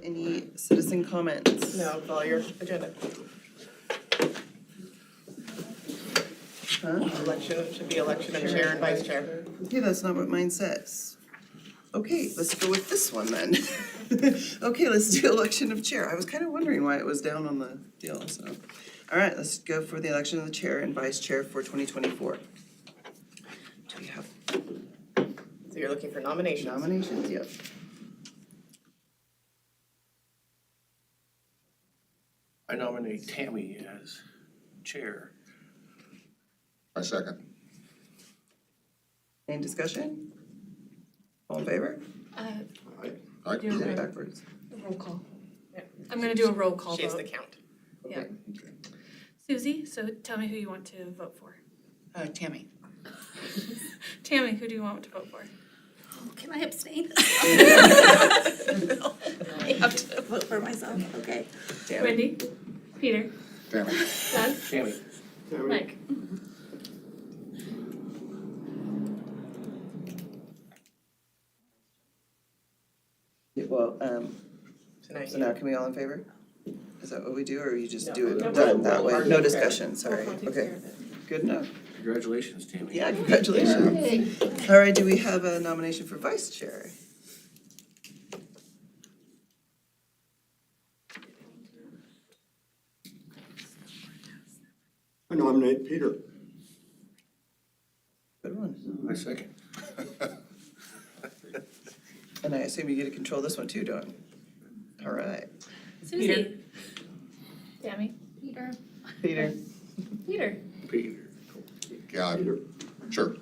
any citizen comments? No, follow your agenda. Huh? Election, should be election of chair and vice chair. Okay, that's not what mine says. Okay, let's go with this one then. Okay, let's do election of chair. I was kind of wondering why it was down on the deal, so. All right, let's go for the election of the chair and vice chair for 2024. Do we have So you're looking for nominations. nominations? Yep. I nominate Tammy as chair. I second. Any discussion? All in favor? I Do it backwards. Roll call. Yeah. I'm gonna do a roll call She has to vote. count. Yeah. Okay. Susie, so tell me who you want to vote for. Tammy. Tammy, who do you want to vote for? Can I abstain? I have to vote for myself, okay. Tammy. Wendy? Peter? Damn it. Doug? Tammy. Mike? Yeah, well, Tonight. so now can we all in favor? Is that what we do, or you just No. do it No, done that way? roll call. No discussion, sorry. Okay, good enough. Congratulations, Tammy. Yeah, congratulations. All right, do we have a nomination for vice chair? I nominate Peter. Good one. I second. And I assume you get to control this one too, Dawn? All right. Susie? Tammy? Peter. Peter? Peter? Peter. Yeah, Peter. sure.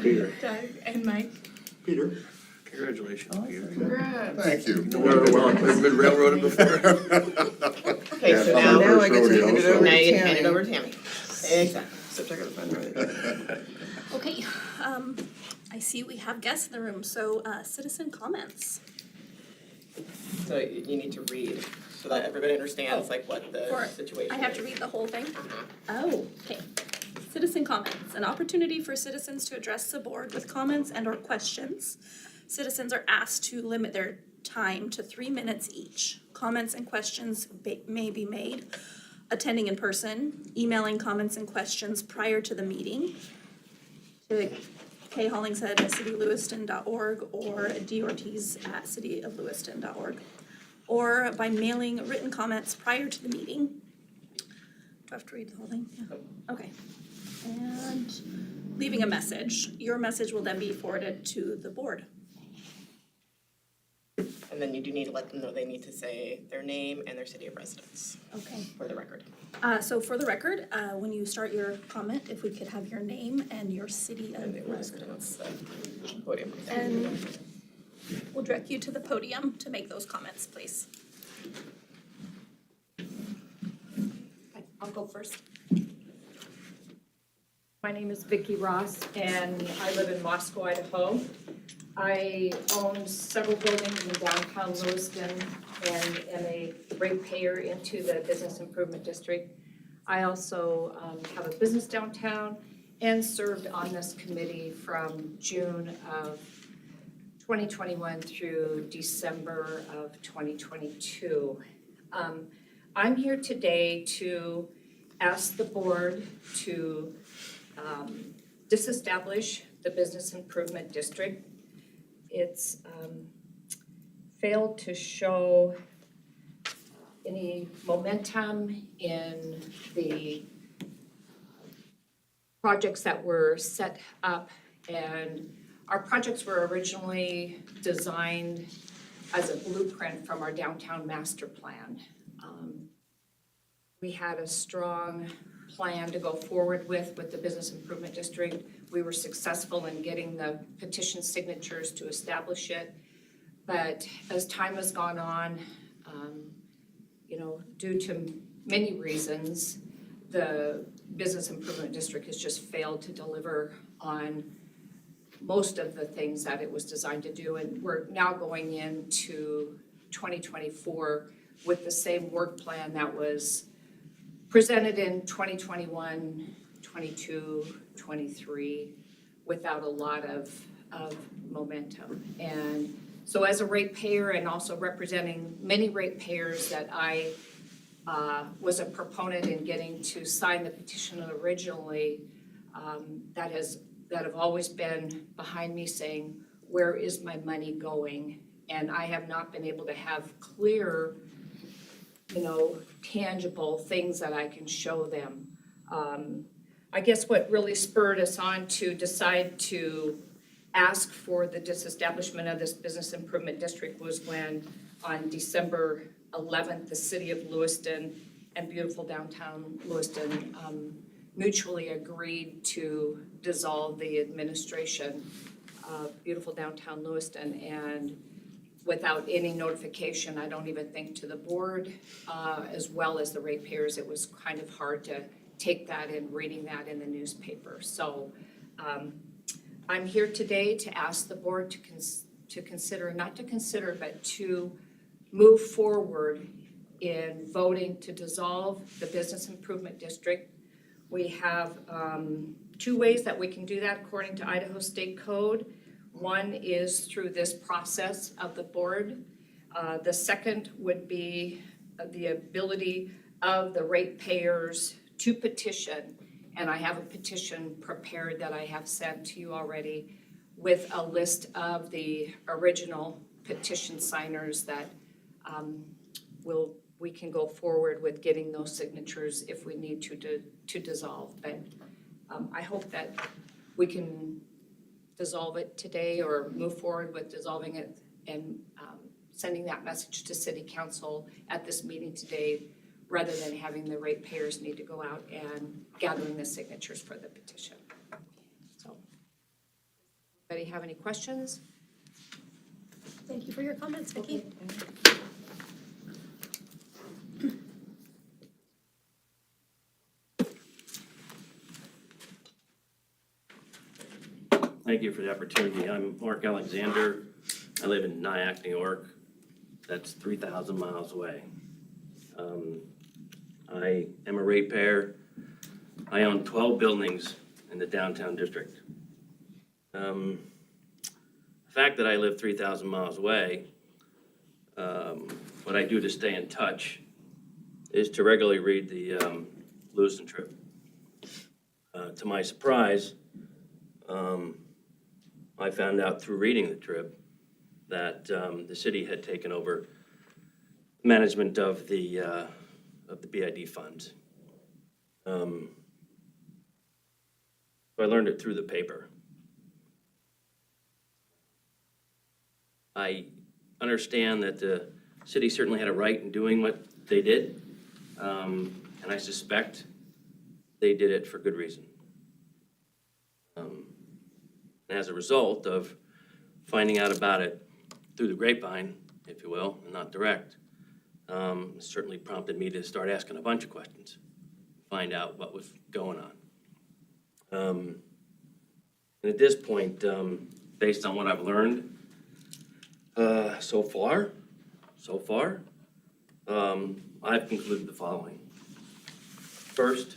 Peter. Doug? And Mike? Peter. Congratulations, Peter. Congrats. Thank you. I've been railroaded before. Okay, so Yeah, now, Now I get to hand it over now to you get to hand it Tammy. over to Tammy. Exactly. Except I gotta find the right. Okay, I see we have guests in the room, so citizen comments. So you need to read so that everybody understands like what the Or situation is. I have to read the whole thing? Uh-huh. Oh, okay. Citizen comments, an opportunity for citizens to address the board with comments and or questions. Citizens are asked to limit their time to 3 minutes each. Comments and questions may be made attending in person, emailing comments and questions prior to the meeting to khollingshead@citylewiston.org or dortiz@cityoflewiston.org, or by mailing written comments prior to the meeting. Do I have to read the whole thing? Yeah. Okay. And leaving a message. Your message will then be forwarded to the board. And then you do need to let them know they need to say their name and their city of residence Okay. for the record. So for the record, when you start your comment, if we could have your name and your city And they of were just residence. the podium. And we'll direct you to the podium to make those comments, please. I'll go first. My name is Vicki Ross, and I live in Moscow, Idaho. I own several buildings in downtown Lewiston and am a ratepayer into the Business Improvement District. I also have a business downtown and served on this committee from June of 2021 through December of 2022. I'm here today to ask the board to disestablish the Business Improvement District. It's failed to show any momentum in the projects that were set up, and our projects were originally designed as a blueprint from our downtown master plan. We had a strong plan to go forward with the Business Improvement District. We were successful in getting the petition signatures to establish it. But as time has gone on, due to many reasons, the Business Improvement District has just failed to deliver on most of the things that it was designed to do. And we're now going into 2024 with the same work plan that was presented in 2021, 22, 23, without a lot of momentum. And So as a ratepayer and also representing many ratepayers that I was a proponent in getting to sign the petition originally, that have always been behind me saying, where is my money going? And I have not been able to have clear, tangible things that I can show them. I guess what really spurred us on to decide to ask for the disestablishment of this business improvement district was when on December 11th, the city of Lewiston and beautiful downtown Lewiston mutually agreed to dissolve the administration of beautiful downtown Lewiston, and without any notification, I don't even think to the board, as well as the ratepayers, it was kind of hard to take that and reading that in the newspaper. So I'm here today to ask the board to consider, not to consider, but to move forward in voting to dissolve the business improvement district. We have 2 ways that we can do that according to Idaho State Code. One is through this process of the board. The second would be the ability of the ratepayers to petition. And I have a petition prepared that I have sent to you already with a list of the original petition signers that we can go forward with getting those signatures if we need to dissolve. But I hope that we can dissolve it today or move forward with dissolving it and sending that message to City Council at this meeting today, rather than having the ratepayers need to go out and gathering the signatures for the petition. So, anybody have any questions? Thank you for your comments, Vicki. Thank you for the opportunity. I'm Mark Alexander. I live in Nyack, New York. That's 3,000 miles away. I am a ratepayer. I own 12 buildings in the downtown district. The fact that I live 3,000 miles away, what I do to stay in touch is to regularly read the Lewiston Trib. To my surprise, I found out through reading the Trib that the city had taken over management of the BID funds. So I learned it through the paper. I understand that the city certainly had a right in doing what they did, and I suspect they did it for good reason. And as a result of finding out about it through the grapevine, if you will, and not direct, certainly prompted me to start asking a bunch of questions, find out what was going on. And at this point, based on what I've learned so far, I've concluded the following. First,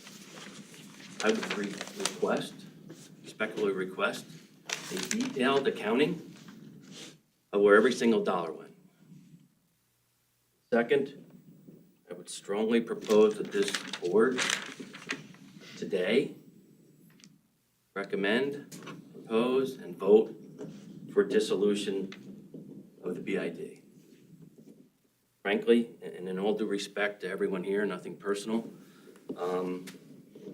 I would respectfully request a detailed accounting of where every single dollar went. Second, I would strongly propose that this board today recommend, propose, and vote for dissolution of the BID. Frankly, and in all due respect to everyone here, nothing personal,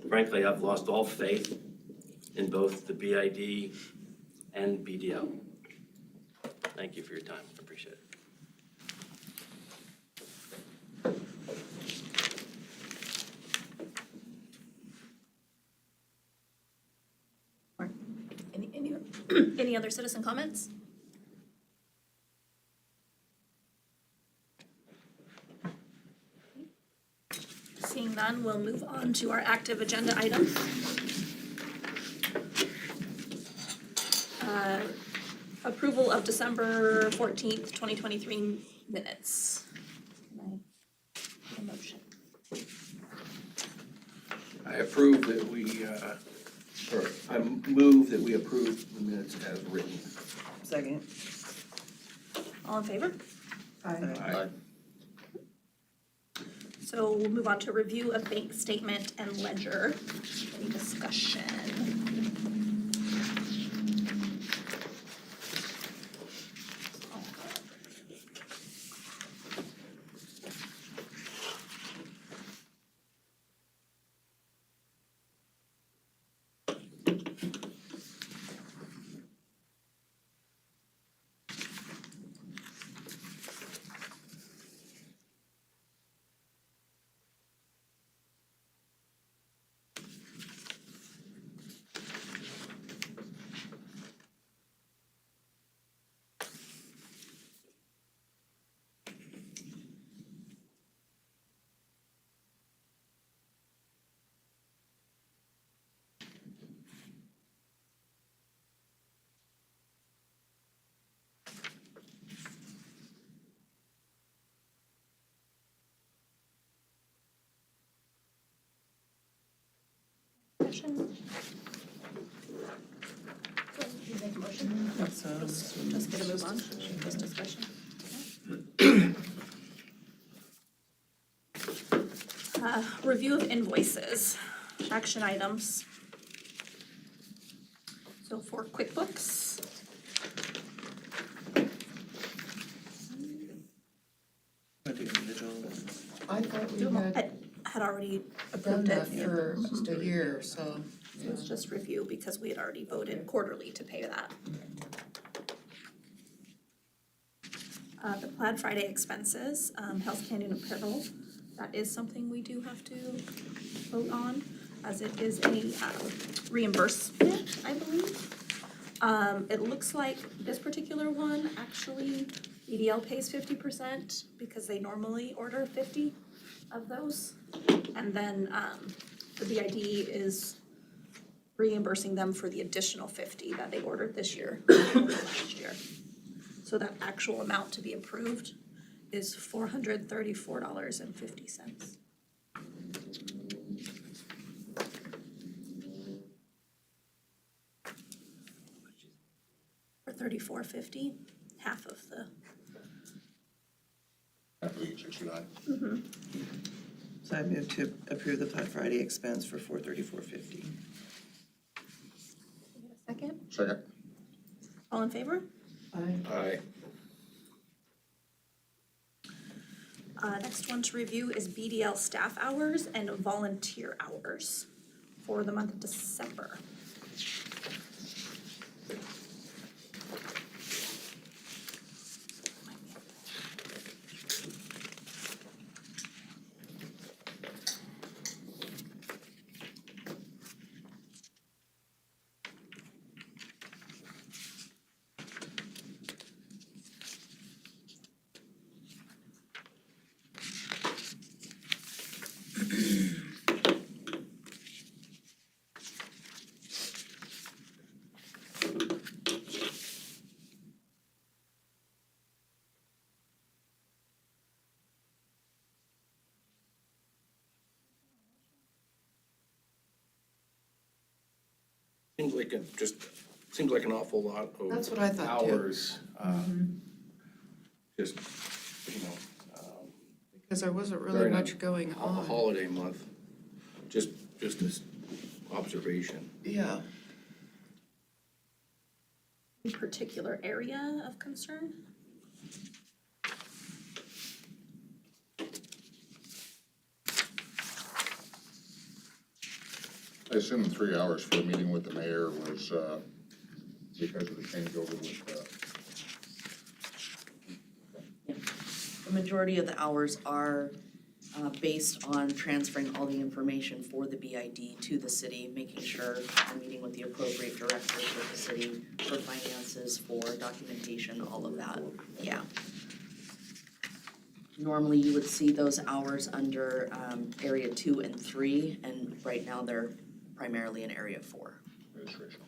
frankly, I've lost all faith in both the BID and BDL. Thank you for your time. I appreciate it. Any other citizen comments? Seeing none, we'll move on to our active agenda items. Approval of December 14th, 2023 minutes. Can I get a motion? I approve that I move that we approve the minutes as written. Second. All in favor? Aye. So we'll move on to review of bank statement and ledger. Any discussion? Discussion? You make a motion? So, Just gonna move on, just discussion. Review of invoices, action items. So for QuickBooks, wanna do individual? I thought we do them all. had I had already done approved that it. for just a year, so. So it's just review because we had already voted quarterly to pay that. The Plaid Friday expenses, Health Canyon Apparel, that is something we do have to vote on, as it is a reimbursement, I believe. It looks like this particular one, actually, EDL pays 50% because they normally order 50 of those. And then, the BID is reimbursing them for the additional 50 that they ordered this year, over last year. So that actual amount to be approved is $434.50. For $34.50, half of the, After we get 69. So I move to approve the Plaid Friday expense for $434.50. second, Second. all in favor? Aye. Next one to review is BDL staff hours and volunteer hours for the month of December. Seems like an awful lot of That's what I thought too. hours. Just, you know, Because there wasn't really During a- much going a on. holiday month, just as observation. Yeah. Any particular area of concern? I assume 3 hours for the meeting with the mayor was because of the changeover with The majority of the hours are based on transferring all the information for the BID to the city, making sure we're meeting with the appropriate directors with the city for finances, for documentation, all of that, yeah. Normally, you would see those hours under area 2 and 3, and right now they're primarily in area 4. administration.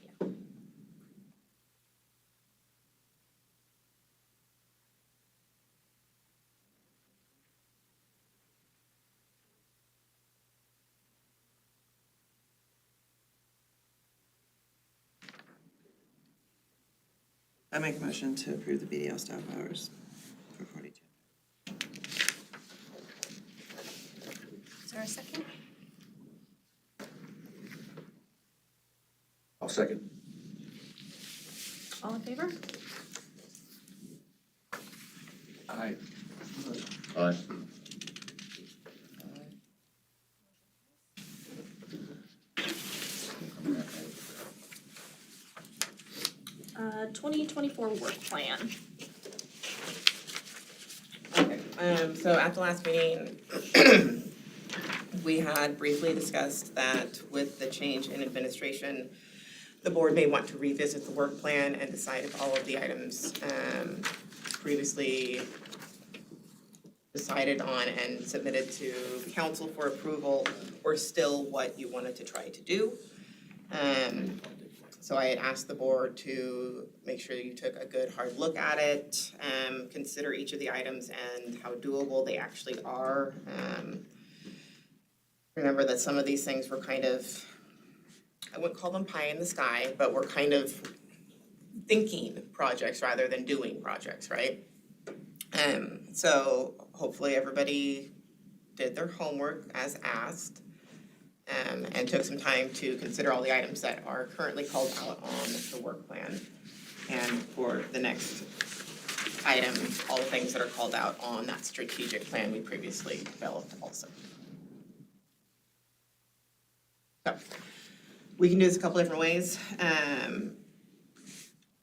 I make a motion to approve the BDL staff hours. Is there a second? I'll second. All in favor? Aye. Aye. 2024 work plan. Okay, so at the last meeting, we had briefly discussed that with the change in administration, the board may want to revisit the work plan and decide if all of the items previously decided on and submitted to council for approval were still what you wanted to try to do. So I had asked the board to make sure you took a good hard look at it, consider each of the items and how doable they actually are. Remember that some of these things were kind of, I wouldn't call them pie in the sky, but were kind of thinking projects rather than doing projects, right? So hopefully everybody did their homework as asked. And took some time to consider all the items that are currently called out on the work plan. And for the next item, all the things that are called out on that strategic plan we previously developed also. So, we can do this a couple different ways.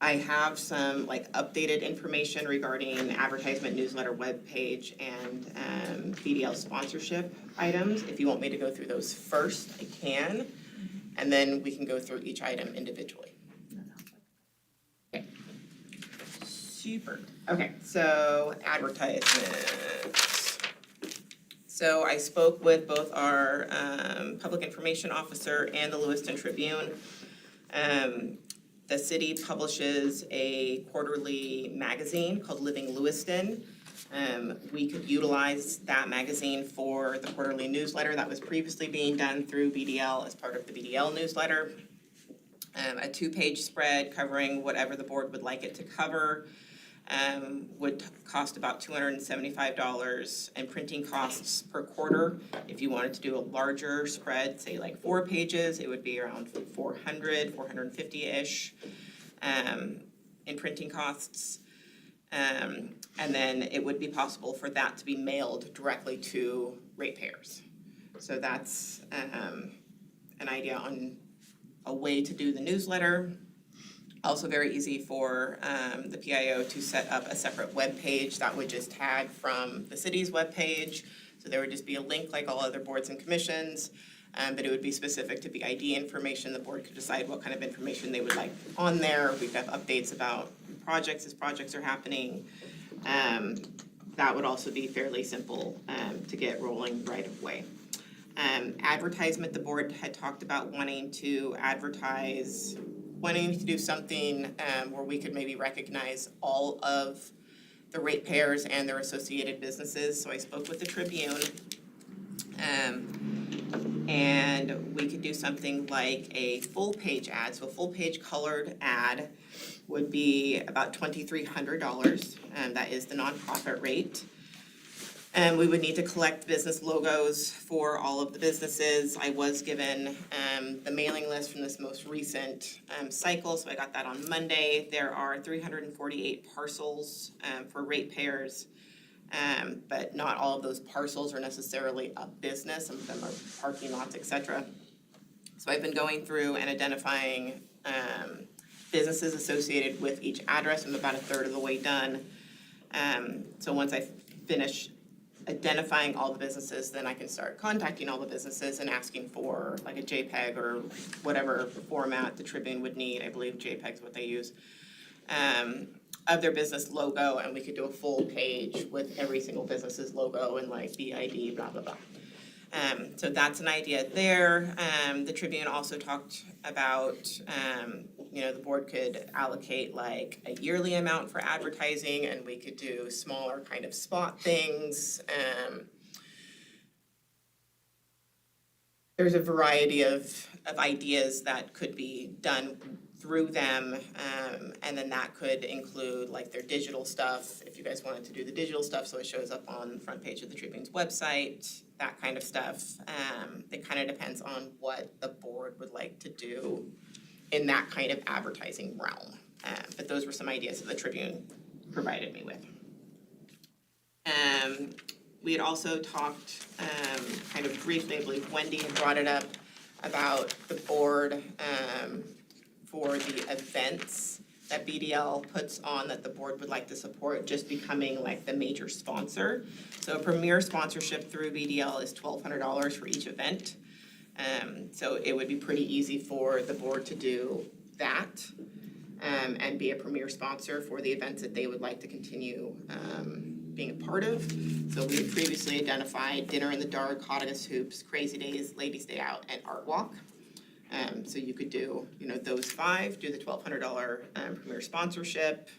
I have some updated information regarding advertisement, newsletter, webpage, and BDL sponsorship items. If you want me to go through those first, I can, and then we can go through each item individually. Okay. Super. Okay, so advertisements. So I spoke with both our public information officer and the Lewiston Tribune. The city publishes a quarterly magazine called Living Lewiston. We could utilize that magazine for the quarterly newsletter that was previously being done through BDL as part of the BDL newsletter. A 2-page spread covering whatever the board would like it to cover would cost about $275, and printing costs per quarter. If you wanted to do a larger spread, say 4 pages, it would be around 450-ish in printing costs. And then it would be possible for that to be mailed directly to ratepayers. So that's an idea on a way to do the newsletter. Also very easy for the PIO to set up a separate web page that would just tag from the city's web page. So there would just be a link like all other boards and commissions, but it would be specific to BID information. The board could decide what kind of information they would like on there. We'd have updates about projects as projects are happening. That would also be fairly simple to get rolling right away. Advertisement, the board had talked about wanting to do something where we could maybe recognize all of the ratepayers and their associated businesses. So I spoke with the Tribune. And we could do something like a full page ad. So a full page colored ad would be about $2,300. That is the nonprofit rate. And we would need to collect business logos for all of the businesses. I was given the mailing list from this most recent cycle, so I got that on Monday. There are 348 parcels for ratepayers, but not all of those parcels are necessarily a business. Some of them are parking lots, etc. So I've been going through and identifying businesses associated with each address. I'm about a third of the way done. So once I finish identifying all the businesses, then I can start contacting all the businesses and asking for a JPEG or whatever format the Tribune would need. I believe JPEG is what they use, of their business logo, and we could do a full page with every single business's logo and BID, blah, blah, blah. So that's an idea there. The Tribune also talked about, the board could allocate a yearly amount for advertising, and we could do smaller kind of spot things. There's a variety of ideas that could be done through them, and then that could include like their digital stuff, if you guys wanted to do the digital stuff, so it shows up on the front page of the Tribune's website, that kind of stuff. It kind of depends on what the board would like to do in that kind of advertising realm. But those were some ideas that the Tribune provided me with. We had also talked, kind of briefly, I believe Wendy had brought it up, about the board, for the events that BDL puts on that the board would like to support, just becoming like the major sponsor. So a premier sponsorship through BDL is $1,200 for each event. So it would be pretty easy for the board to do that, and be a premier sponsor for the events that they would like to continue, being a part of. So we had previously identified Dinner in the Dark, Hottigus Hoops, Crazy Days, Ladies Day Out, and Art Walk. So you could do, those five, do the $1,200 premier sponsorship,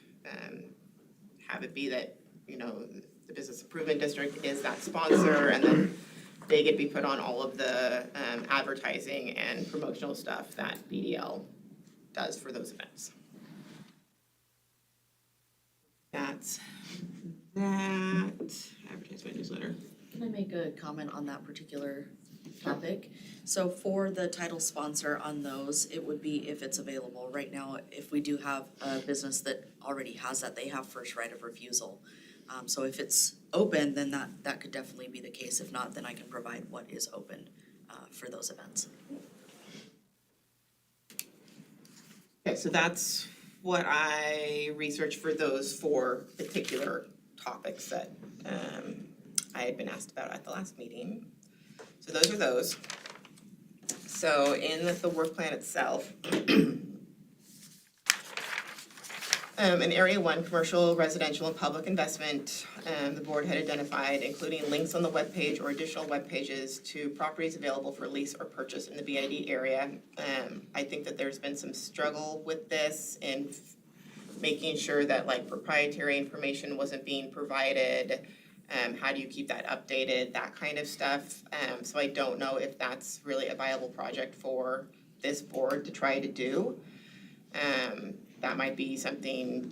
have it be that, the Business Improvement District is that sponsor, and then they get to be put on all of the advertising and promotional stuff that BDL does for those events. That's that. Advertisement newsletter. Can I make a comment on that particular topic? So for the title sponsor on those, it would be if it's available. Right now, if we do have a business that already has that, they have first right of refusal. So if it's open, then that could definitely be the case. If not, then I can provide what is open for those events. Okay, so that's what I researched for those four particular topics that I had been asked about at the last meeting. So those are those. So in the work plan itself, in Area 1, commercial, residential, and public investment, the board had identified including links on the webpage or additional web pages to properties available for lease or purchase in the BID area. I think that there's been some struggle with this in making sure that like proprietary information wasn't being provided. How do you keep that updated, that kind of stuff. So I don't know if that's really a viable project for this board to try to do. That might be something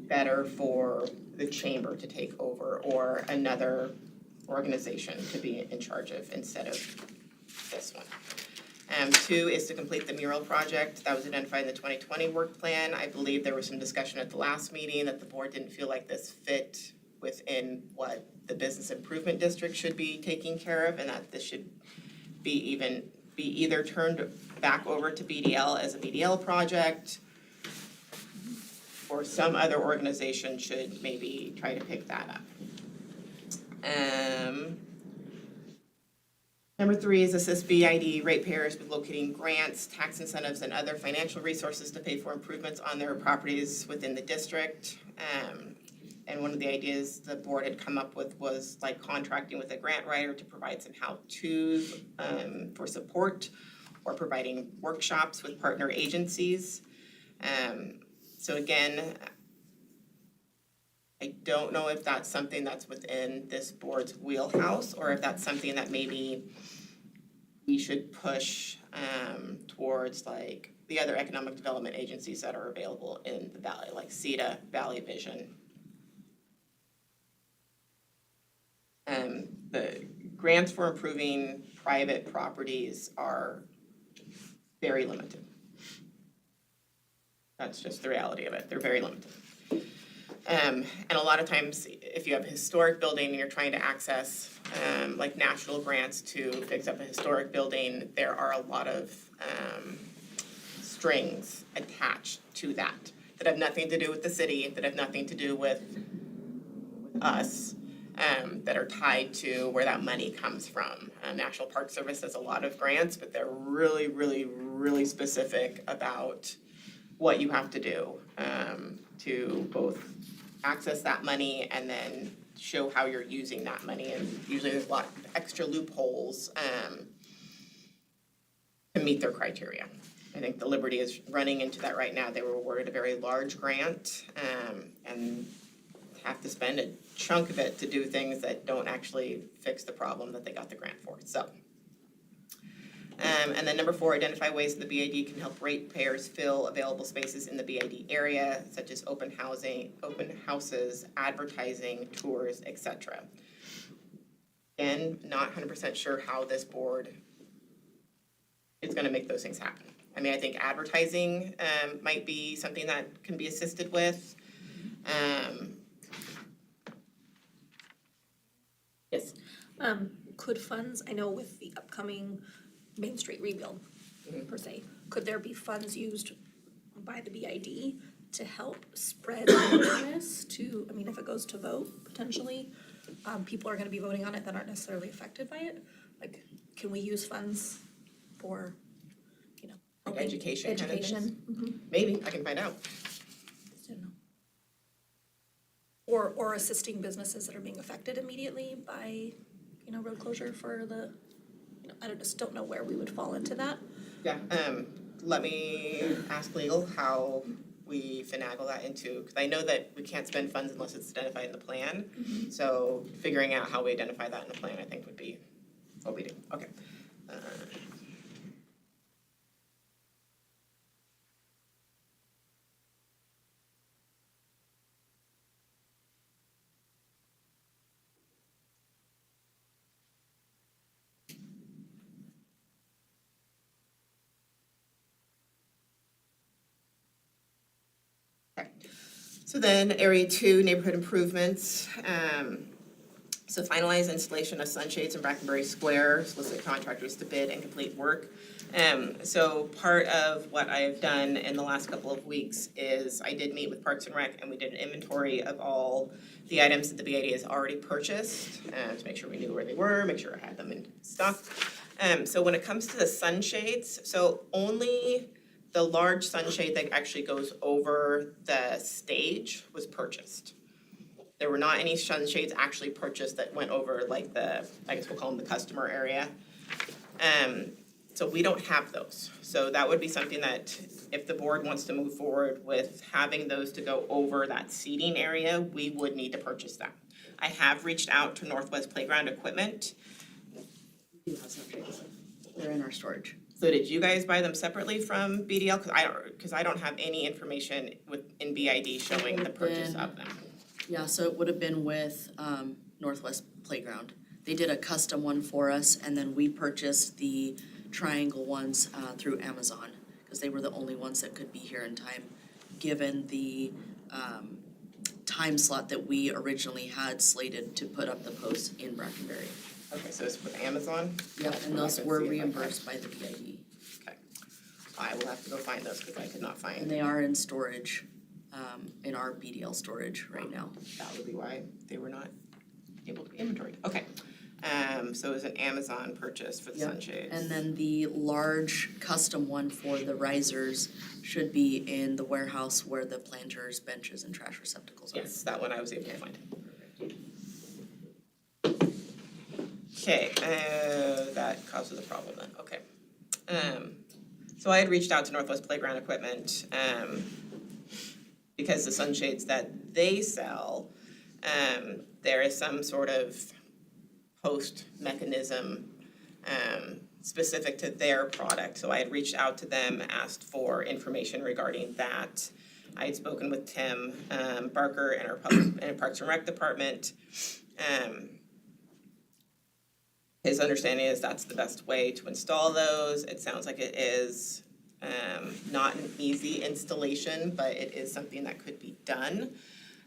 better for the chamber to take over or another organization to be in charge of instead of this one. 2 is to complete the mural project that was identified in the 2020 work plan. I believe there was some discussion at the last meeting that the board didn't feel like this fit within what the Business Improvement District should be taking care of, and that this should be either turned back over to BDL as a BDL project, or some other organization should maybe try to pick that up. Number 3 is assist BID ratepayers with locating grants, tax incentives, and other financial resources to pay for improvements on their properties within the district. And one of the ideas the board had come up with was like contracting with a grant writer to provide some how-tos for support, or providing workshops with partner agencies. So again, I don't know if that's something that's within this board's wheelhouse, or if that's something that maybe we should push towards like the other economic development agencies that are available in the valley, like CETA, Valley Vision. The grants for improving private properties are very limited. That's just the reality of it, they're very limited. And a lot of times, if you have a historic building and you're trying to access like national grants to fix up a historic building, there are a lot of strings attached to that have nothing to do with the city, that have nothing to do with us, that are tied to where that money comes from. National Park Service has a lot of grants, but they're really, really, really specific about what you have to do to both access that money and then show how you're using that money. And usually there's a lot of extra loopholes to meet their criteria. I think the Liberty is running into that right now. They were awarded a very large grant and have to spend a chunk of it to do things that don't actually fix the problem that they got the grant for. So And then number 4, identify ways that the BID can help ratepayers fill available spaces in the BID area, such as open housing, open houses, advertising, tours, etc. Again, not 100% sure how this board is gonna make those things happen. I mean, I think advertising might be something that can be assisted with. Yes. Could funds, I know with the upcoming Main Street rebuild per se, could there be funds used by the BID to help spread awareness to, I mean, if it goes to vote potentially, people are gonna be voting on it that aren't necessarily affected by it? Like, can we use funds for, you know, Like helping education kind of things? education? Maybe, I can find out. Just didn't know. Or assisting businesses that are being affected immediately by, you know, road closure for the, you know, I just don't know where we would fall into that. Yeah, let me ask legal how we finagle that into, because I know that we can't spend funds unless it's identified in the plan. So figuring out how we identify that in the plan, I think would be what we do. Okay. So then area 2, neighborhood improvements. So finalize installation of sunshades in Brackenbury Square, solicit contractors to bid and complete work. So part of what I have done in the last couple of weeks is I did meet with Parks and Rec and we did an inventory of all the items that the BID has already purchased, to make sure we knew where they were, make sure I had them in stock. So when it comes to the sunshades, so only the large sunshade that actually goes over the stage was purchased. There were not any sunshades actually purchased that went over like the, I guess we'll call them the customer area. So we don't have those. So that would be something that if the board wants to move forward with having those to go over that seating area, we would need to purchase them. I have reached out to Northwest Playground Equipment. We do have some shades. They're in our storage. So did you guys buy them separately from BDL? Cause I don't have any information in BID showing the purchase of them. Yeah, so it would have been with Northwest Playground. They did a custom one for us, and then we purchased the triangle ones through Amazon, because they were the only ones that could be here in time, given the time slot that we originally had slated to put up the posts in Brackenbury. Okay, so it's with Amazon? Yep, and those were reimbursed by the BID. Okay. I will have to go find those because I could not And find. they are in storage, in our BDL storage right now. That would be why they were not able to be inventoried. Okay. So it was an Amazon purchase for the Yep. sunshades. And then the large custom one for the risers should be in the warehouse where the planters, benches, and trash receptacles are. Yes, that one I was able to find. Okay, that causes a problem then, okay. So I had reached out to Northwest Playground Equipment, because the sunshades that they sell, there is some sort of post mechanism, specific to their product. So I had reached out to them, asked for information regarding that. I had spoken with Tim Barker in our Parks and Rec department. His understanding is that's the best way to install those. It sounds like it is not an easy installation, but it is something that could be done.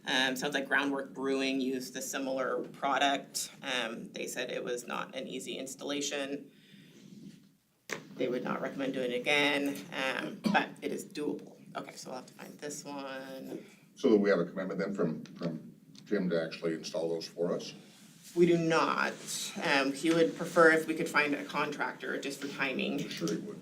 Sounds like Groundwork Brewing used a similar product. They said it was not an easy installation. They would not recommend doing it again, but it is doable. Okay, so I'll have to find this one. So that we have a commitment then from Jim to actually install those for us? We do not. He would prefer if we could find a contractor just for timing. Sure he would.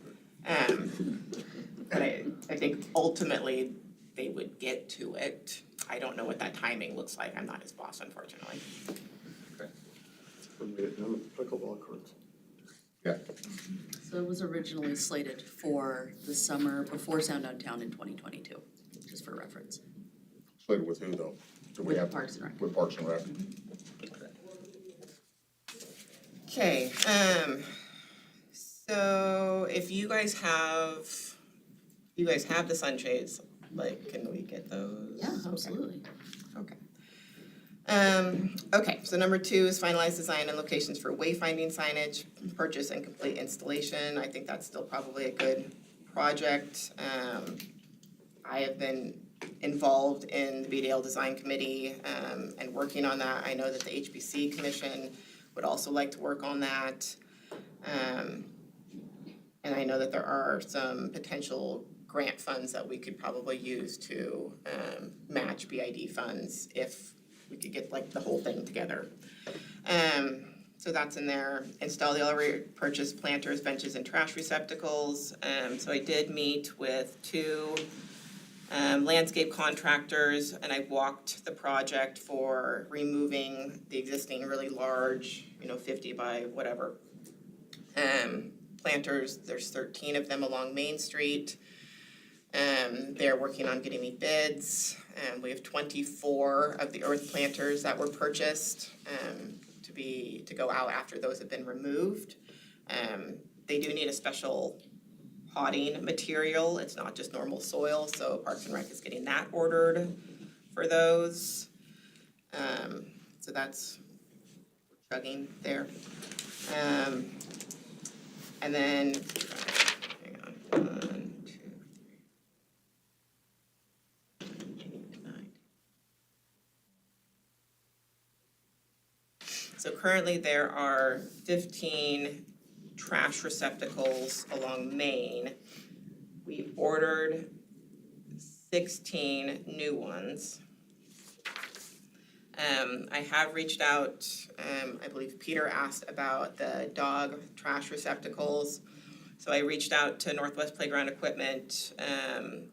But I think ultimately they would get to it. I don't know what that timing looks like. I'm not his boss, unfortunately. When we get done with pickleball courts. Yeah, So it was originally slated for the summer before Sound Downtown in 2022, just for reference. slated with who though? Do we With have Parks and Rec. With Parks and Rec? Okay, So if you guys have the sunshades, like, can we get those? Yeah, Okay. absolutely. Okay, so number 2 is finalize design and locations for wayfinding signage, purchase and complete installation. I think that's still probably a good project. I have been involved in the BDL Design Committee, and working on that. I know that the HBC Commission would also like to work on that. And I know that there are some potential grant funds that we could probably use to, match BID funds if we could get like the whole thing together. So that's in there. Install the already purchased planters, benches, and trash receptacles. So I did meet with 2 landscape contractors, and I walked the project for removing the existing really large, 50 by whatever, planters. There's 13 of them along Main Street. They're working on getting me bids. We have 24 of the earth planters that were purchased, to go out after those have been removed. They do need a special potting material. It's not just normal soil, so Parks and Rec is getting that ordered for those. So that's chugging there. And then, hang on, 1, 2, 3, 8, 9. So currently there are 15 trash receptacles along Main. We ordered 16 new ones. I have reached out, I believe Peter asked about the dog trash receptacles. So I reached out to Northwest Playground Equipment,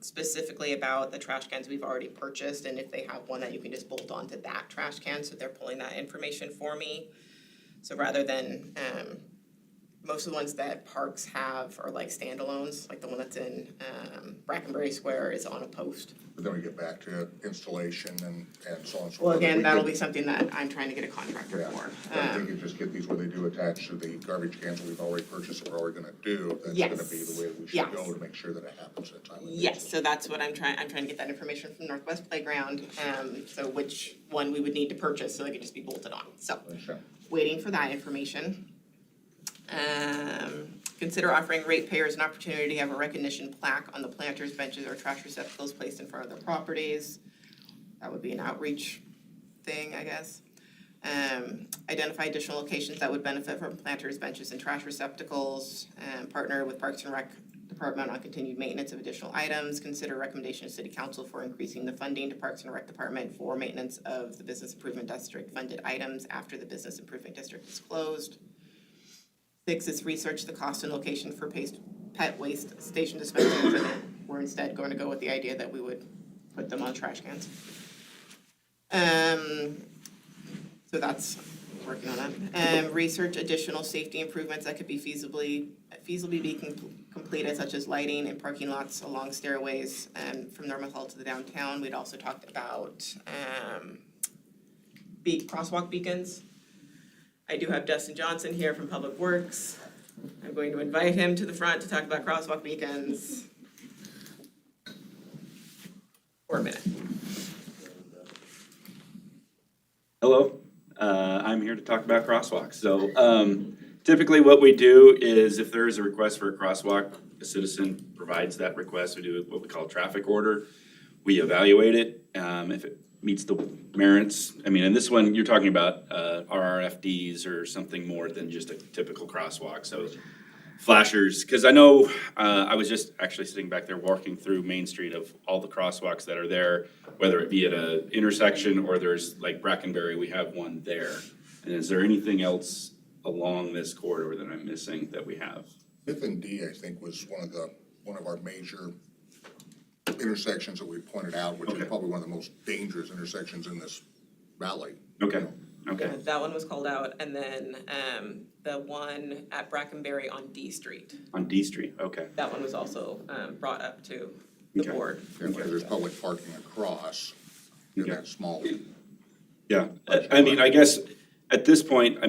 specifically about the trash cans we've already purchased, and if they have one that you can just bolt onto that trash can, so they're pulling that information for me. So rather than, most of the ones that parks have are like standalones, like the one that's in Brackenberry Square is on a post. But then we get back to installation and so on and so forth. Well, again, We that'll could- be something that I'm trying to get a contractor Yeah, for. but we could just get these where they do attach to the garbage cans that we've already purchased that we're already gonna do. That's gonna be the way we should Yes. go to make sure that it happens at time. Yes, so that's what I'm trying to get that information from Northwest Playground, so which one we would need to purchase, so they could just be bolted on, so. Waiting for that information. Consider offering ratepayers an opportunity to have a recognition plaque on the planters, benches, or trash receptacles placed in front of their properties. That would be an outreach thing, I guess. Identify additional locations that would benefit from planters, benches, and trash receptacles. Partner with Parks and Rec Department on continued maintenance of additional items. Consider recommendation of City Council for increasing the funding to Parks and Rec Department for maintenance of the Business Improvement District funded items after the Business Improvement District is closed. 6 is research the cost and location for pet waste station dispensing equipment. We're instead going to go with the idea that we would put them on trash cans. So that's working on that. Research additional safety improvements that could be feasibly be completed, such as lighting in parking lots along stairways from Normal Hall to the downtown. We'd also talked about crosswalk beacons. I do have Dustin Johnson here from Public Works. I'm going to invite him to the front to talk about crosswalk beacons for a minute. Hello, I'm here to talk about crosswalks. So typically what we do is if there is a request for a crosswalk, a citizen provides that request. We do what we call a traffic order. We evaluate it. If it meets the merits, and this one, you're talking about RRFDs or something more than just a typical crosswalk. So flashers, because I know I was just actually sitting back there walking through Main Street of all the crosswalks that are there, whether it be at an intersection or there's like Brackenberry, we have one there. And is there anything else along this corridor that I'm missing that we have? Fifth and D, I think, was one of our major intersections that we pointed out, which is probably one of the most dangerous intersections in this valley. Okay, okay. That one was called out, and then the one at Brackenberry on D Street. On D Street, okay. That one was also brought up to the Okay. board. Yeah, because there's public parking across in Okay. that small. Yeah, I guess at this point,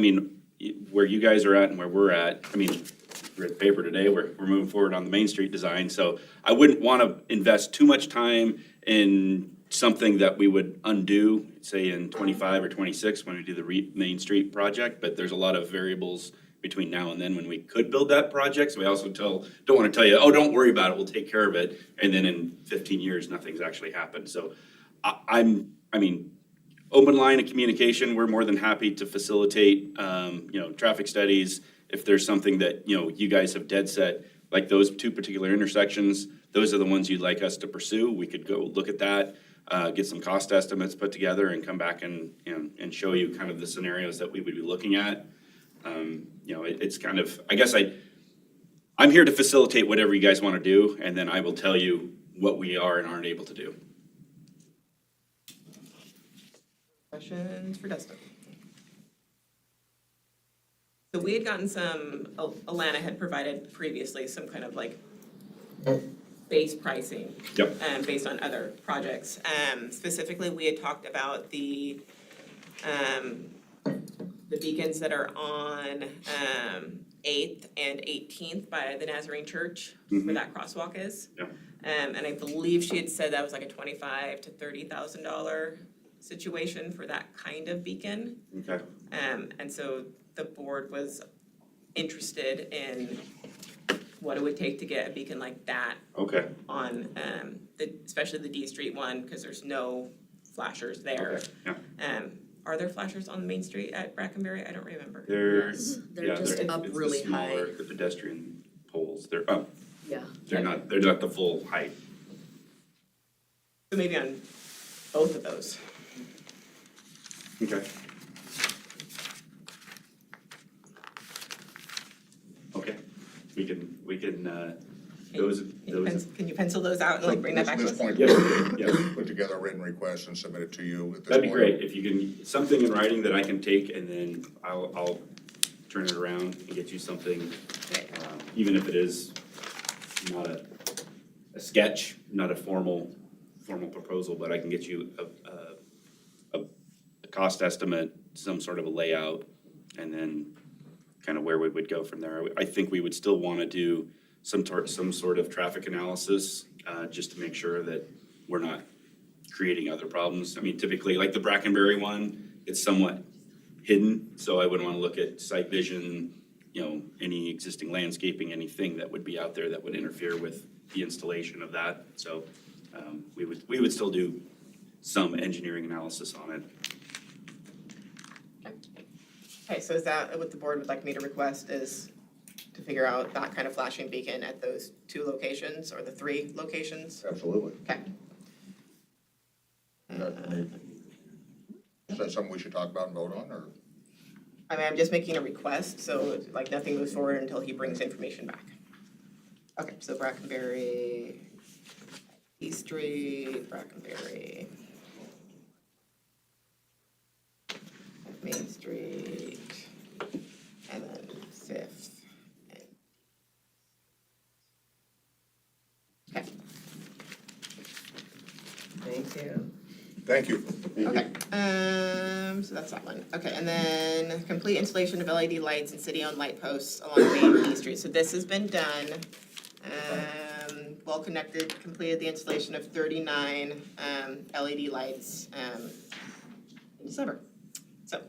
where you guys are at and where we're at, read the paper today, we're moving forward on the Main Street design, so I wouldn't wanna invest too much time in something that we would undo, say in 25 or 26 when we do the Main Street project, but there's a lot of variables between now and then when we could build that project, so we also don't wanna tell you, oh, don't worry about it, we'll take care of it, and then in 15 years, nothing's actually happened, so I mean, open line of communication, we're more than happy to facilitate, traffic studies. If there's something that, you guys have dead set, like those two particular intersections, those are the ones you'd like us to pursue, we could go look at that, get some cost estimates put together and come back and show you kind of the scenarios that we would be looking at. It's kind of, I guess I'm here to facilitate whatever you guys wanna do, and then I will tell you what we are and aren't able to do. Questions for Dustin? So we had gotten some, Alana had provided previously some kind of like base pricing. Yep. Based on other projects. Specifically, we had talked about the beacons that are on 8th and 18th by the Nazarene Church, where that crosswalk is. Yeah. And I believe she had said that was like a $25,000 to $30,000 situation for that kind of beacon. Okay. And so the board was interested in what it would take to get a beacon like that Okay. on, especially the D Street one, because there's no flashers there. Okay, yeah. Are there flashers on Main Street at Brackenberry? I don't remember. They're just it's up the really smaller, high. the pedestrian poles, they're up, Yeah. they're not the full height. So maybe on both of those. Okay. Okay, we can, those. Can you pencil those out and like bring that back to us? At this point, Yeah, yeah. put together a written request and submit it to you at this point. That'd be great, if you can, something in writing that I can take and then I'll turn it around and get you something, even if it is not a sketch, not a formal proposal, but I can get you a cost estimate, some sort of a layout, and then kind of where we would go from there. I think we would still want to do some sort of traffic analysis, just to make sure that we're not creating other problems. I mean, typically, like the Brackenberry one, it's somewhat hidden, so I wouldn't want to look at site vision, any existing landscaping, anything that would be out there that would interfere with the installation of that. So we would still do some engineering analysis on it. Okay, so is that what the board would like me to request, is to figure out that kind of flashing beacon at those 2 locations or the 3 locations? Absolutely. Okay. Is that something we should talk about and vote on, or? I mean, I'm just making a request, so like nothing moves forward until he brings information back. Okay, so Brackenberry, East Street, Brackenberry, Main Street, and then 5th. Okay. Thank you. Thank you. Okay, so that's that one. Okay, and then complete installation of LED lights and city-owned light posts along Main and East Street. So this has been done. Well connected, completed the installation of 39 LED lights in December. So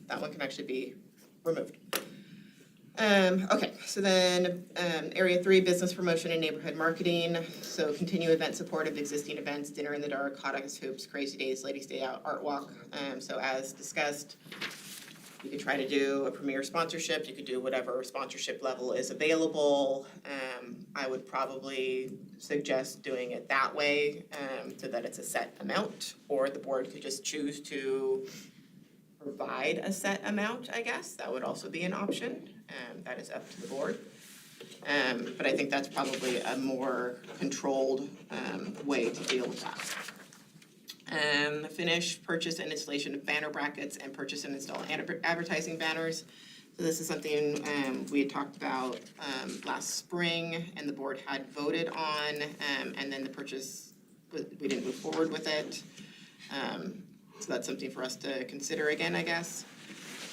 that one can actually be removed. Okay, so then area 3, business promotion and neighborhood marketing. So continue event support of existing events, dinner in the dark, hot ice hoops, crazy days, ladies day out, art walk. So as discussed, you could try to do a premier sponsorship, you could do whatever sponsorship level is available. I would probably suggest doing it that way, so that it's a set amount, or the board could just choose to provide a set amount, I guess. That would also be an option. That is up to the board. But I think that's probably a more controlled way to deal with that. Finish, purchase and installation of banner brackets and purchase and install advertising banners. So this is something we had talked about last spring and the board had voted on, and then the purchase, we didn't move forward with it. So that's something for us to consider again, I guess.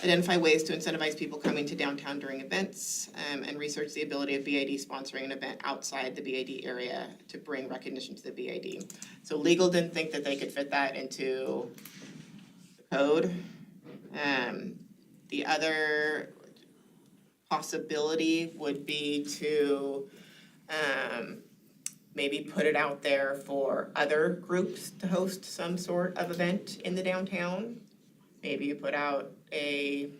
identify ways to incentivize people coming to downtown during events, and research the ability of BID sponsoring an event outside the BID area to bring recognition to the BID. So legal didn't think that they could fit that into the code. The other possibility would be to maybe put it out there for other groups to host some sort of event in the downtown. Maybe you put out a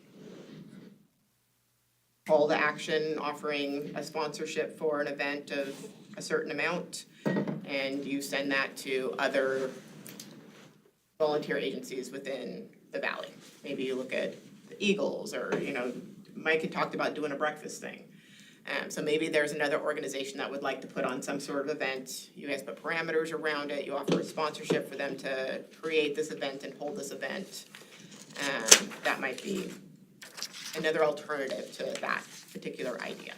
call to action offering a sponsorship for an event of a certain amount, and you send that to other volunteer agencies within the valley. Maybe you look at the Eagles, or, Mike had talked about doing a breakfast thing. So maybe there's another organization that would like to put on some sort of event. You guys put parameters around it, you offer a sponsorship for them to create this event and hold this event. That might be another alternative to that particular idea.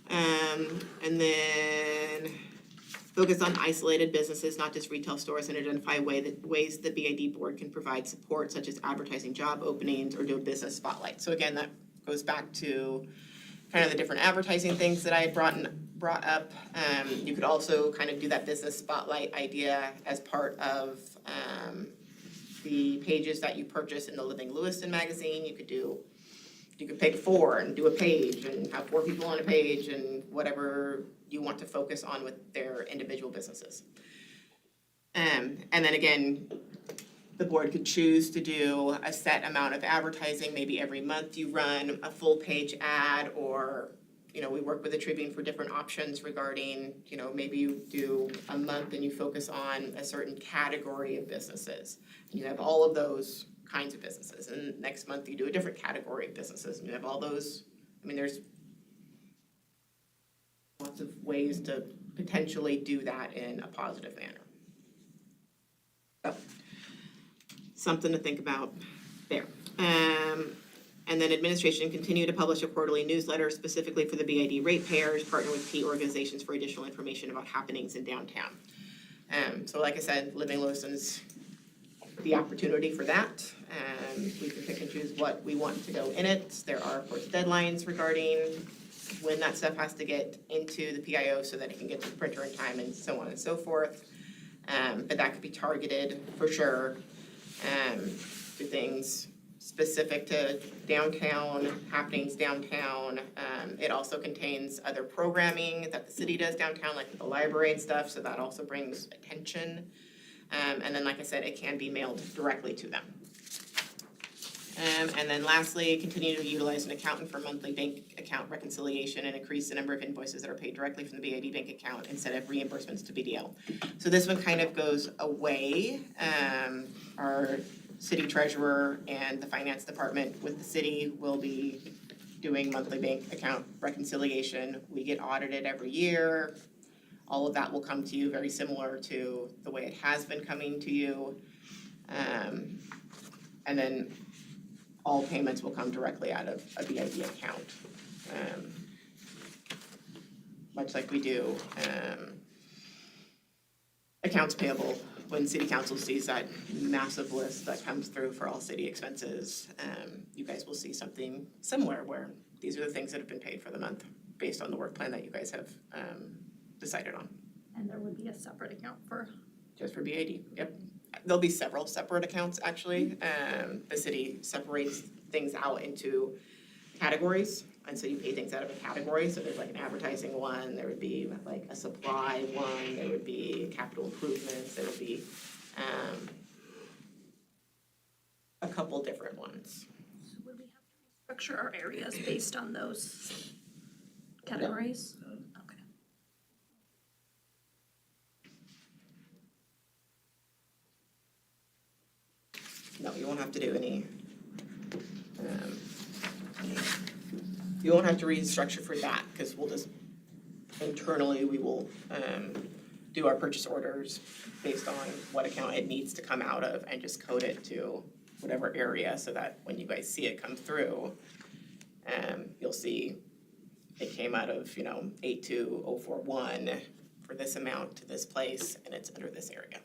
And then focus on isolated businesses, not just retail stores, and identify ways the BID board can provide support, such as advertising job openings or do a business spotlight. So again, that goes back to kind of the different advertising things that I had brought up. You could also kind of do that business spotlight idea as part of the pages that you purchase in the Living Lewiston magazine. You could pick 4 and do a page and have 4 people on a page and whatever you want to focus on with their individual businesses. And then again, the board could choose to do a set amount of advertising. Maybe every month you run a full page ad, or, we work with the Tribune for different options regarding, maybe you do a month and you focus on a certain category of businesses. And you have all of those kinds of businesses. And next month you do a different category of businesses. And you have all those, there's lots of ways to potentially do that in a positive manner. So, something to think about there. And then administration continue to publish a quarterly newsletter specifically for the BID ratepayers, partner with key organizations for additional information about happenings in downtown. So like I said, Living Lewiston's the opportunity for that. We can pick and choose what we want to go in it. There are, of course, deadlines regarding when that stuff has to get into the PIO so that it can get to the printer in time, and so on and so forth. But that could be targeted for sure to things specific to downtown, happenings downtown. It also contains other programming that the city does downtown, like with the library and stuff, so that also brings attention. And then, like I said, it can be mailed directly to them. And then lastly, continue to utilize an accountant for monthly bank account reconciliation and increase the number of invoices that are paid directly from the BID bank account instead of reimbursements to BDL. So this one kind of goes away. Our city treasurer and the finance department with the city will be doing monthly bank account reconciliation. We get audited every year. All of that will come to you very similar to the way it has been coming to you. And then all payments will come directly out of a BID account. Much like we do accounts payable when city council sees that massive list that comes through for all city expenses. You guys will see something similar where these are the things that have been paid for the month based on the work plan that you guys have decided on. And there would be a separate account for. Just for BID, yep. There'll be several separate accounts, actually. The city separates things out into categories, and so you pay things out of a category. So there's like an advertising one, there would be like a supply one, there would be capital improvements, there would be a couple different ones. So would we have to structure our areas based on those categories? Okay. No, you won't have to do any, you won't have to restructure for that, because we'll just, internally, we will do our purchase orders based on what account it needs to come out of and just code it to whatever area, so that when you guys see it come through, you'll see it came out of, 82041 for this amount to this place, and it's under this area.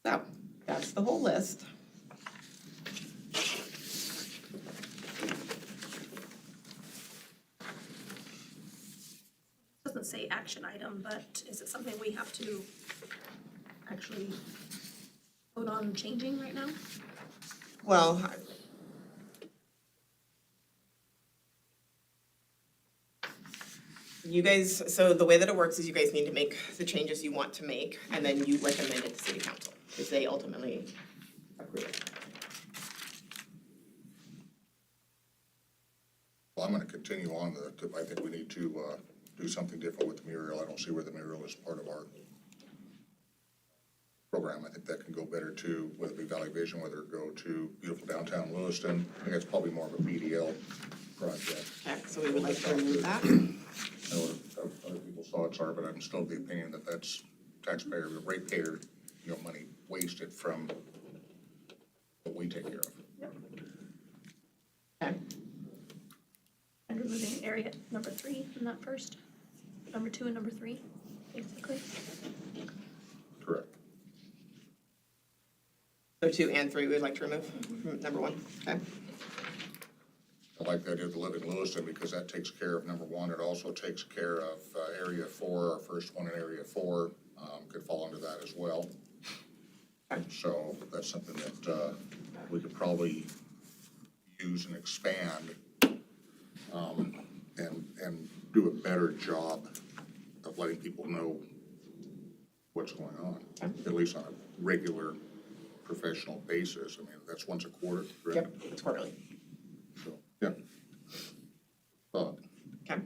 So, That's the whole list. Doesn't say action item, but is it something we have to actually vote on changing right now? Well, you guys, so the way that it works is you guys need to make the changes you want to make, and then you recommend it to city council, because they ultimately approve it. Well, I'm gonna continue on I think we need to, do something different with the mural. I don't see where the mural is part of our program. I think that can go better too, whether it be Valley Vision, whether it go to beautiful downtown Lewiston. I think that's probably more of a BDL project. Okay, so we would like to remove that. I know what other people's thoughts are, but I'm still of the opinion that that's taxpayer, ratepayer, money wasted from what we take care of. Okay, And removing area number 3 in that first, number 2 and number 3, basically. Correct. so 2 and 3 we would like to remove from number 1, okay? I like the idea of the Living Lewiston because that takes care of number 1. It also takes care of area 4, our first one in area 4, could fall under that as well. So that's something that we could probably use and expand and do a better job of letting people know what's going on, at least on a regular professional basis. I mean, that's once a quarter, correct? Yep, it's quarterly, So, yeah. okay?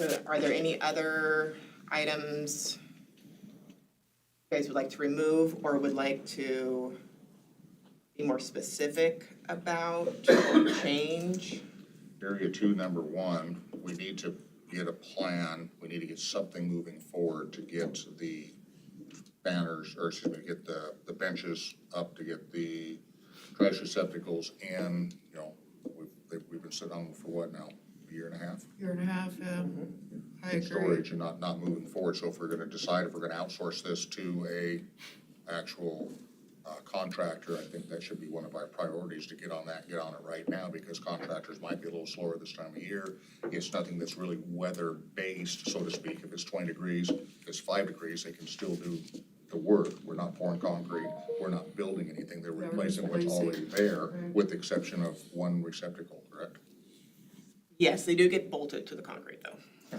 So are there any other items you guys would like to remove or would like to be more specific about or change? Area 2, number 1, we need to get a plan, we need to get something moving forward to get the banners, or excuse me, get the benches up, to get the trash receptacles in, we've been sitting on them for what now, a year and a half? Year and a half, yeah. I In agree. storage and not moving forward, so if we're gonna decide if we're gonna outsource this to a actual contractor, I think that should be one of our priorities to get on that, get on it right now, because contractors might be a little slower this time of year. It's nothing that's really weather-based, so to speak. If it's 20 degrees, if it's 5 degrees, they can still do the work. We're not pouring concrete, we're not building anything, they're replacing what's already there, with the exception of one receptacle, correct? Yes, they do get bolted to the concrete though.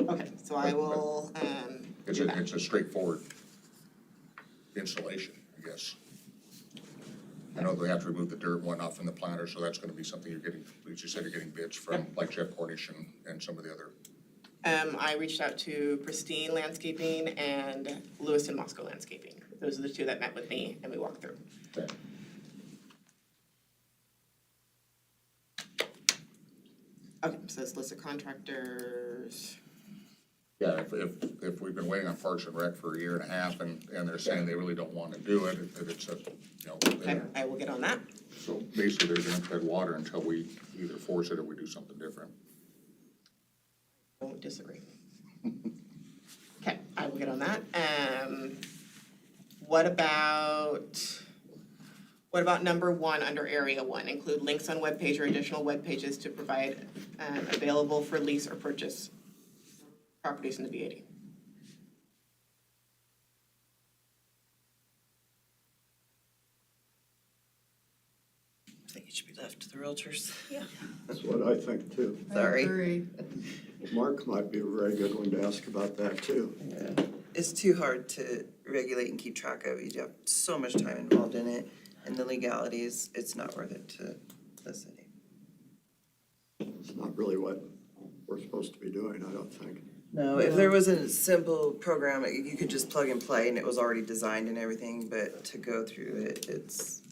Okay, so I will, do that. It's a straightforward installation, I guess. I know they have to remove the dirt and whatnot from the planter, so that's gonna be something you're getting, as you said, you're getting bids from, like Jeff Cornish and some of the other. I reached out to Pristine Landscaping and Lewiston Moscow Landscaping. Those are the 2 that met with me and we walked through. Okay. Okay, so this list of contractors. Yeah, if we've been waiting on Parks and Rec for a year and a half and they're saying they really don't wanna do it, that it's a, Okay, I will get on that. so basically they're gonna tread water until we either force it or we do something different. Won't disagree. Okay, I will get on that. What about number 1 under area 1? Include links on webpage or additional web pages to provide available for lease or purchase properties in the BAD. I think it should be left to the realtors. That's what I think too. Sorry. I agree. Mark might be a very good one to ask about that too. Yeah. It's too hard to regulate and keep track of. You have so much time involved in it, and the legalities, it's not worth it to the city. It's not really what we're supposed to be doing, I don't think. No, if there was a simple program, you could just plug and play and it was already designed and everything, but to go through it, it's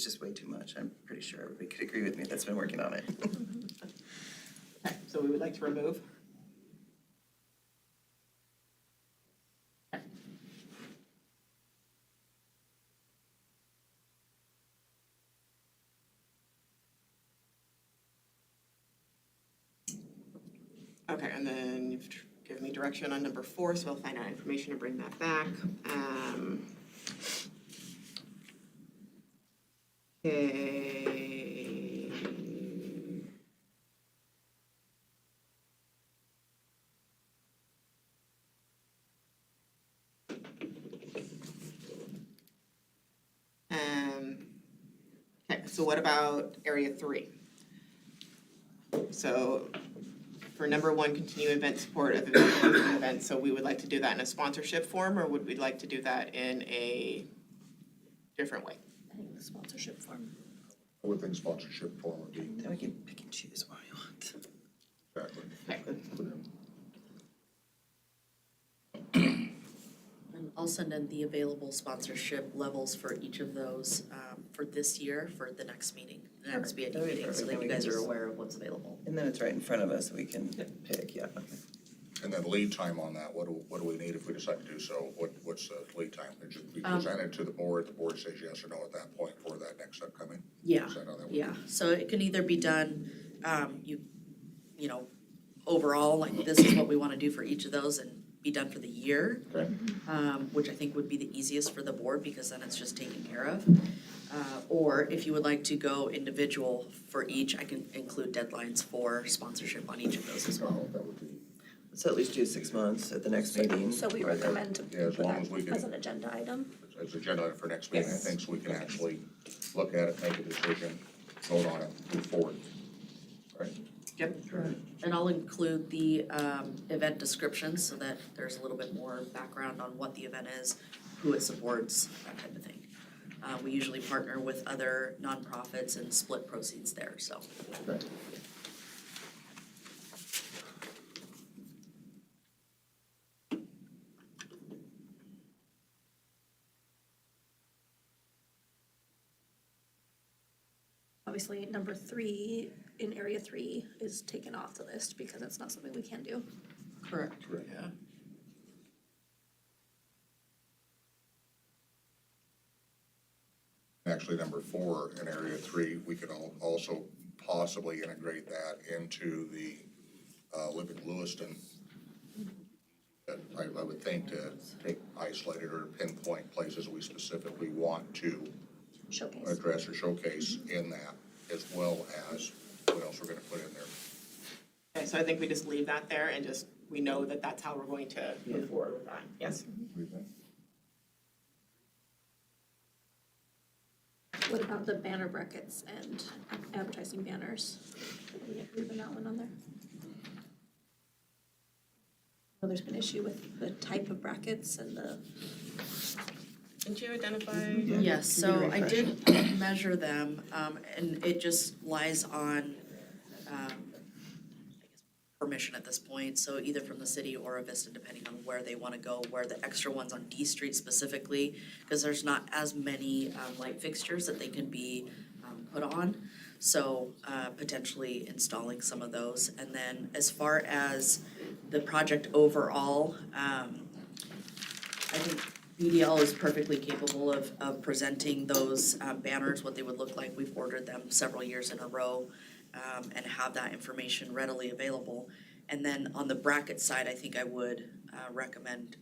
just way too much. I'm pretty sure everybody could agree with me that's been working on it. Okay, so we would like to remove. Okay, and then you've given me direction on number 4, so I'll find out information and bring that back. Okay. Okay, so what about area 3? So for number 1, continue event support of events, so we would like to do that in a sponsorship form, or would we like to do that in a different way? I think the sponsorship form. I would think sponsorship form would be Then we can pick and choose what we want. exactly. Okay. And I'll send in the available sponsorship levels for each of those, for this year, for the next meeting, the next BID That'd be meeting, so perfect. that Then you we can guys are just- aware of what's available. And then it's right in front of us, we can pick, yeah. And then lead time on that, what do we need if we decide to do so? What's the lead time? It just be Um, presented to the board says yes or no at that point for that next upcoming? Yeah, Is that how that would yeah, so it can either be done, you know, overall, like this is what we wanna do for each of those and be done for the year. Okay. Which I think would be the easiest for the board, because then it's just taken care of. Or if you would like to go individual for each, I can include deadlines for sponsorship on each of those as well. That would be, So at least do 6 months at the next meeting. So we recommend to Yeah, as put long that as we can- as an agenda item. as agenda item for next meeting, I Yes. think, so we can actually look at it, make a decision, vote on it, move forward. Right? Yep. And I'll include the event description so that there's a little bit more background on what the event is, who it supports, that type of thing. We usually partner with other nonprofits and split proceeds there, so. Okay. Obviously, number 3 in area 3 is taken off the list because it's not something we can do. Correct. Yeah. Actually, number 4 in area 3, we could also possibly integrate that into the Live in Lewiston. I would think to take isolated or pinpoint places we specifically want to Showcase. address or showcase in that, as well as what else we're gonna put in there. Okay, so I think we just leave that there and just, we know that that's how we're going to move forward with that, yes? What about the banner brackets and advertising banners? Are we leaving that one on there? Well, there's been issue with the type of brackets and the, Didn't you identify? Yes, so I did measure them, and it just lies on, I guess, permission at this point, so either from the city or a Vista, depending on where they wanna go, where the extra ones on D Street specifically, because there's not as many, light fixtures that they can be, put on, so, potentially installing some of those, and then as far as the project overall, I think BDL is perfectly capable of presenting those banners, what they would look like. We've ordered them several years in a row, and have that information readily available. And then on the bracket side, I think I would recommend,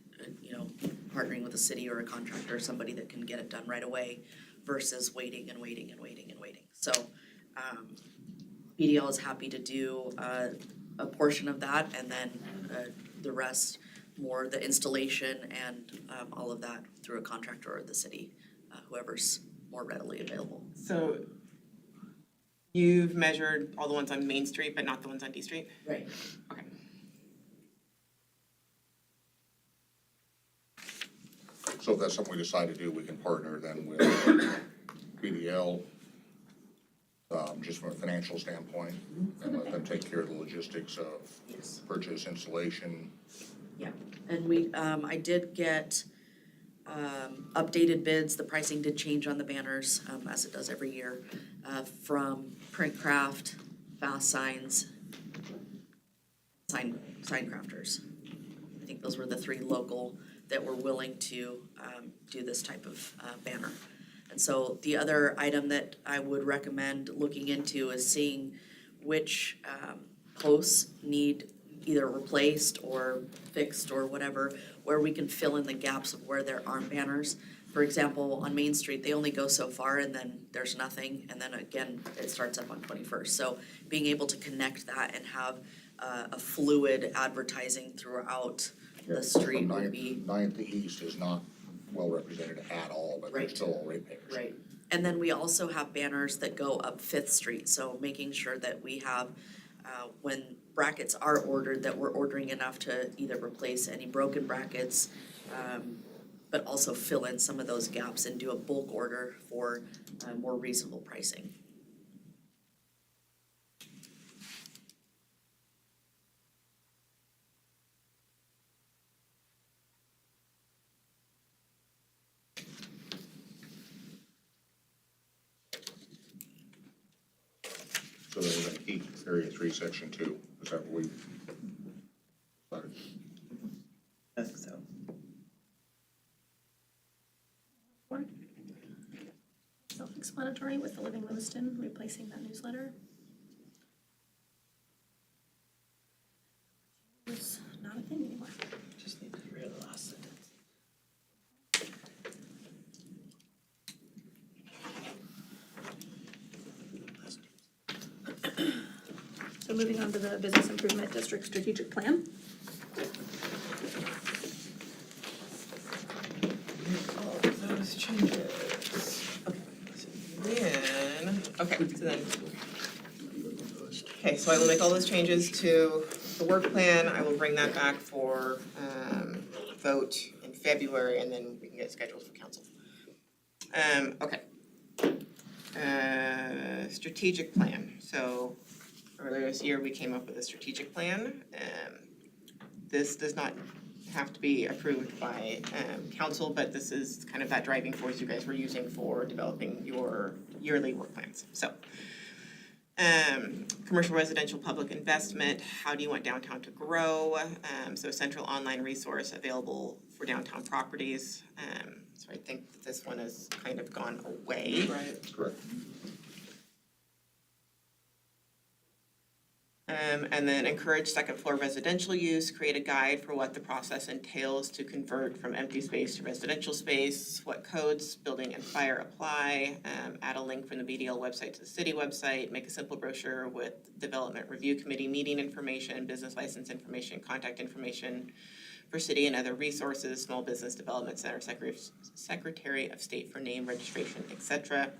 partnering with a city or a contractor, or somebody that can get it done right away versus waiting and waiting and waiting and waiting. So BDL is happy to do a portion of that, and then the rest, more the installation and all of that through a contractor or the city, whoever's more readily available. So you've measured all the ones on Main Street, but not the ones on D Street? Right. Okay. So if that's something we decide to do, we can partner then with BDL, just from a financial standpoint, and let them take care of the logistics of Yes. purchase, installation. Yeah, and we, I did get updated bids. The pricing did change on the banners, as it does every year, from Printcraft, Fast Signs, Sign Crafters. I think those were the 3 local that were willing to do this type of banner. And so the other item that I would recommend looking into is seeing which posts need, either replaced or fixed or whatever, where we can fill in the gaps of where there aren't banners. For example, on Main Street, they only go so far and then there's nothing, and then again, it starts up on 21st. So being able to connect that and have a fluid advertising throughout the street would be. Ninth East is not well represented at all, but they're Right. still all ratepayers. Right, and then we also have banners that go up Fifth Street, so making sure that we have, when brackets are ordered, that we're ordering enough to either replace any broken brackets, but also fill in some of those gaps and do a bulk order for, more reasonable pricing. So then we're gonna keep Area 3, Section 2, is that what we? Sorry. I think so. Self-explanatory with the Living Lewiston, replacing that newsletter. It's not a thing anymore. Just need to get rid of the last sentence. So moving on to the Business Improvement District Strategic Plan. All of those changes. Okay, so I will make all those changes to the work plan. I will bring that back for vote in February, and then we can get scheduled for council. Okay. Strategic plan. So earlier this year, we came up with a strategic plan. This does not have to be approved by council, but this is kind of that driving force you guys were using for developing your yearly work plans. So, commercial, residential, public investment, how do you want downtown to grow? So central online resource available for downtown properties. So I think that this one has kind of gone away. Right. Correct. And then encourage second floor residential use, create a guide for what the process entails to convert from empty space to residential space, what codes, building and fire apply, add a link from the BDL website to the city website, make a simple brochure with development review committee meeting information, business license information, contact information for city and other resources, small business development center, secretary of state for name registration, etc.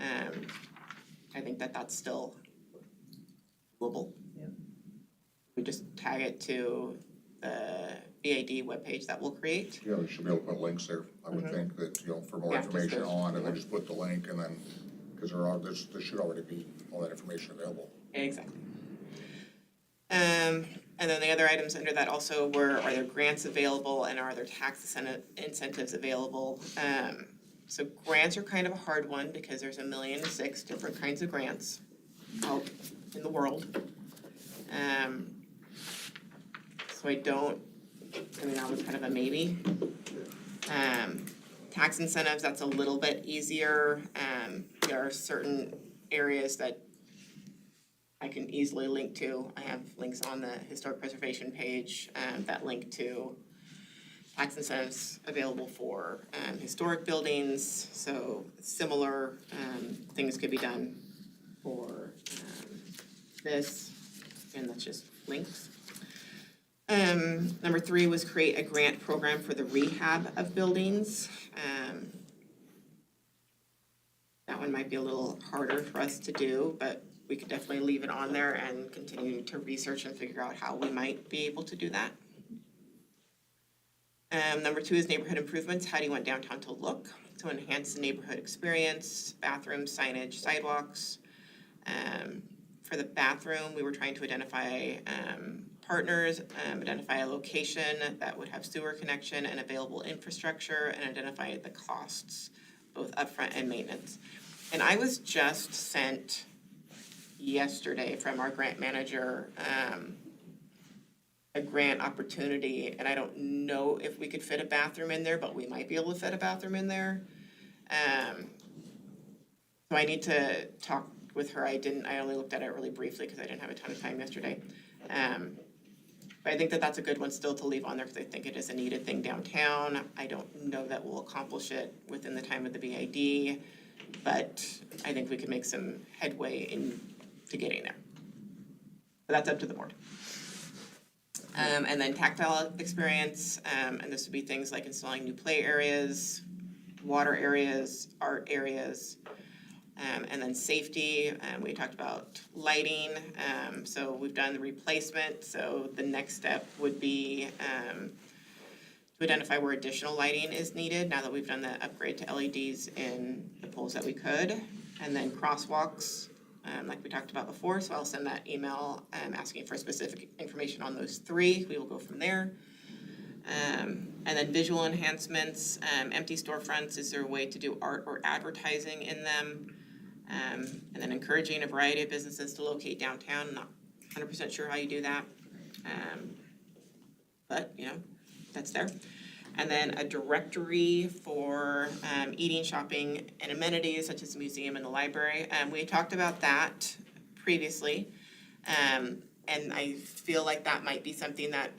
I think that that's still doable. Yeah. We just tag it to the BAD webpage that we'll create. Yeah, we should be able to put links there. I would think that, for more Yeah, just information those. on, and then just put the link, and then, because there should already be all that information available. Exactly. And then the other items under that also were, are there grants available and are there tax incentives available? So grants are kind of a hard one because there's 1,000,006 different kinds of grants out in the world. So that was kind of a maybe. Tax incentives, that's a little bit easier. There are certain areas that I can easily link to. I have links on the historic preservation page that link to tax incentives available for historic buildings. So similar things could be done for this, and that's just links. Number 3 was create a grant program for the rehab of buildings. That one might be a little harder for us to do, but we could definitely leave it on there and continue to research and figure out how we might be able to do that. Number 2 is neighborhood improvements. How do you want downtown to look? To enhance the neighborhood experience, bathrooms, signage, sidewalks. For the bathroom, we were trying to identify partners, identify a location that would have sewer connection and available infrastructure, and identify the costs, both upfront and maintenance. And I was just sent yesterday from our grant manager a grant opportunity, and I don't know if we could fit a bathroom in there, but we might be able to fit a bathroom in there. So I need to talk with her. I only looked at it really briefly because I didn't have a ton of time yesterday. But I think that that's a good one still to leave on there, because I think it is a needed thing downtown. I don't know that we'll accomplish it within the time of the BID, but I think we could make some headway into getting there. But that's up to the board. And then tactile experience, and this would be things like installing new play areas, water areas, art areas, and then safety. We talked about lighting, so we've done the replacement, so the next step would be to identify where additional lighting is needed now that we've done the upgrade to LEDs in the poles that we could. And then crosswalks, like we talked about before, so I'll send that email asking for specific information on those three. We will go from there. And then visual enhancements, empty storefronts, is there a way to do art or advertising in them? And then encouraging a variety of businesses to locate downtown, not 100% sure how you do that. But, you know, that's there. And then a directory for eating, shopping, and amenities such as the museum and the library. We talked about that previously. And I feel like that might be something that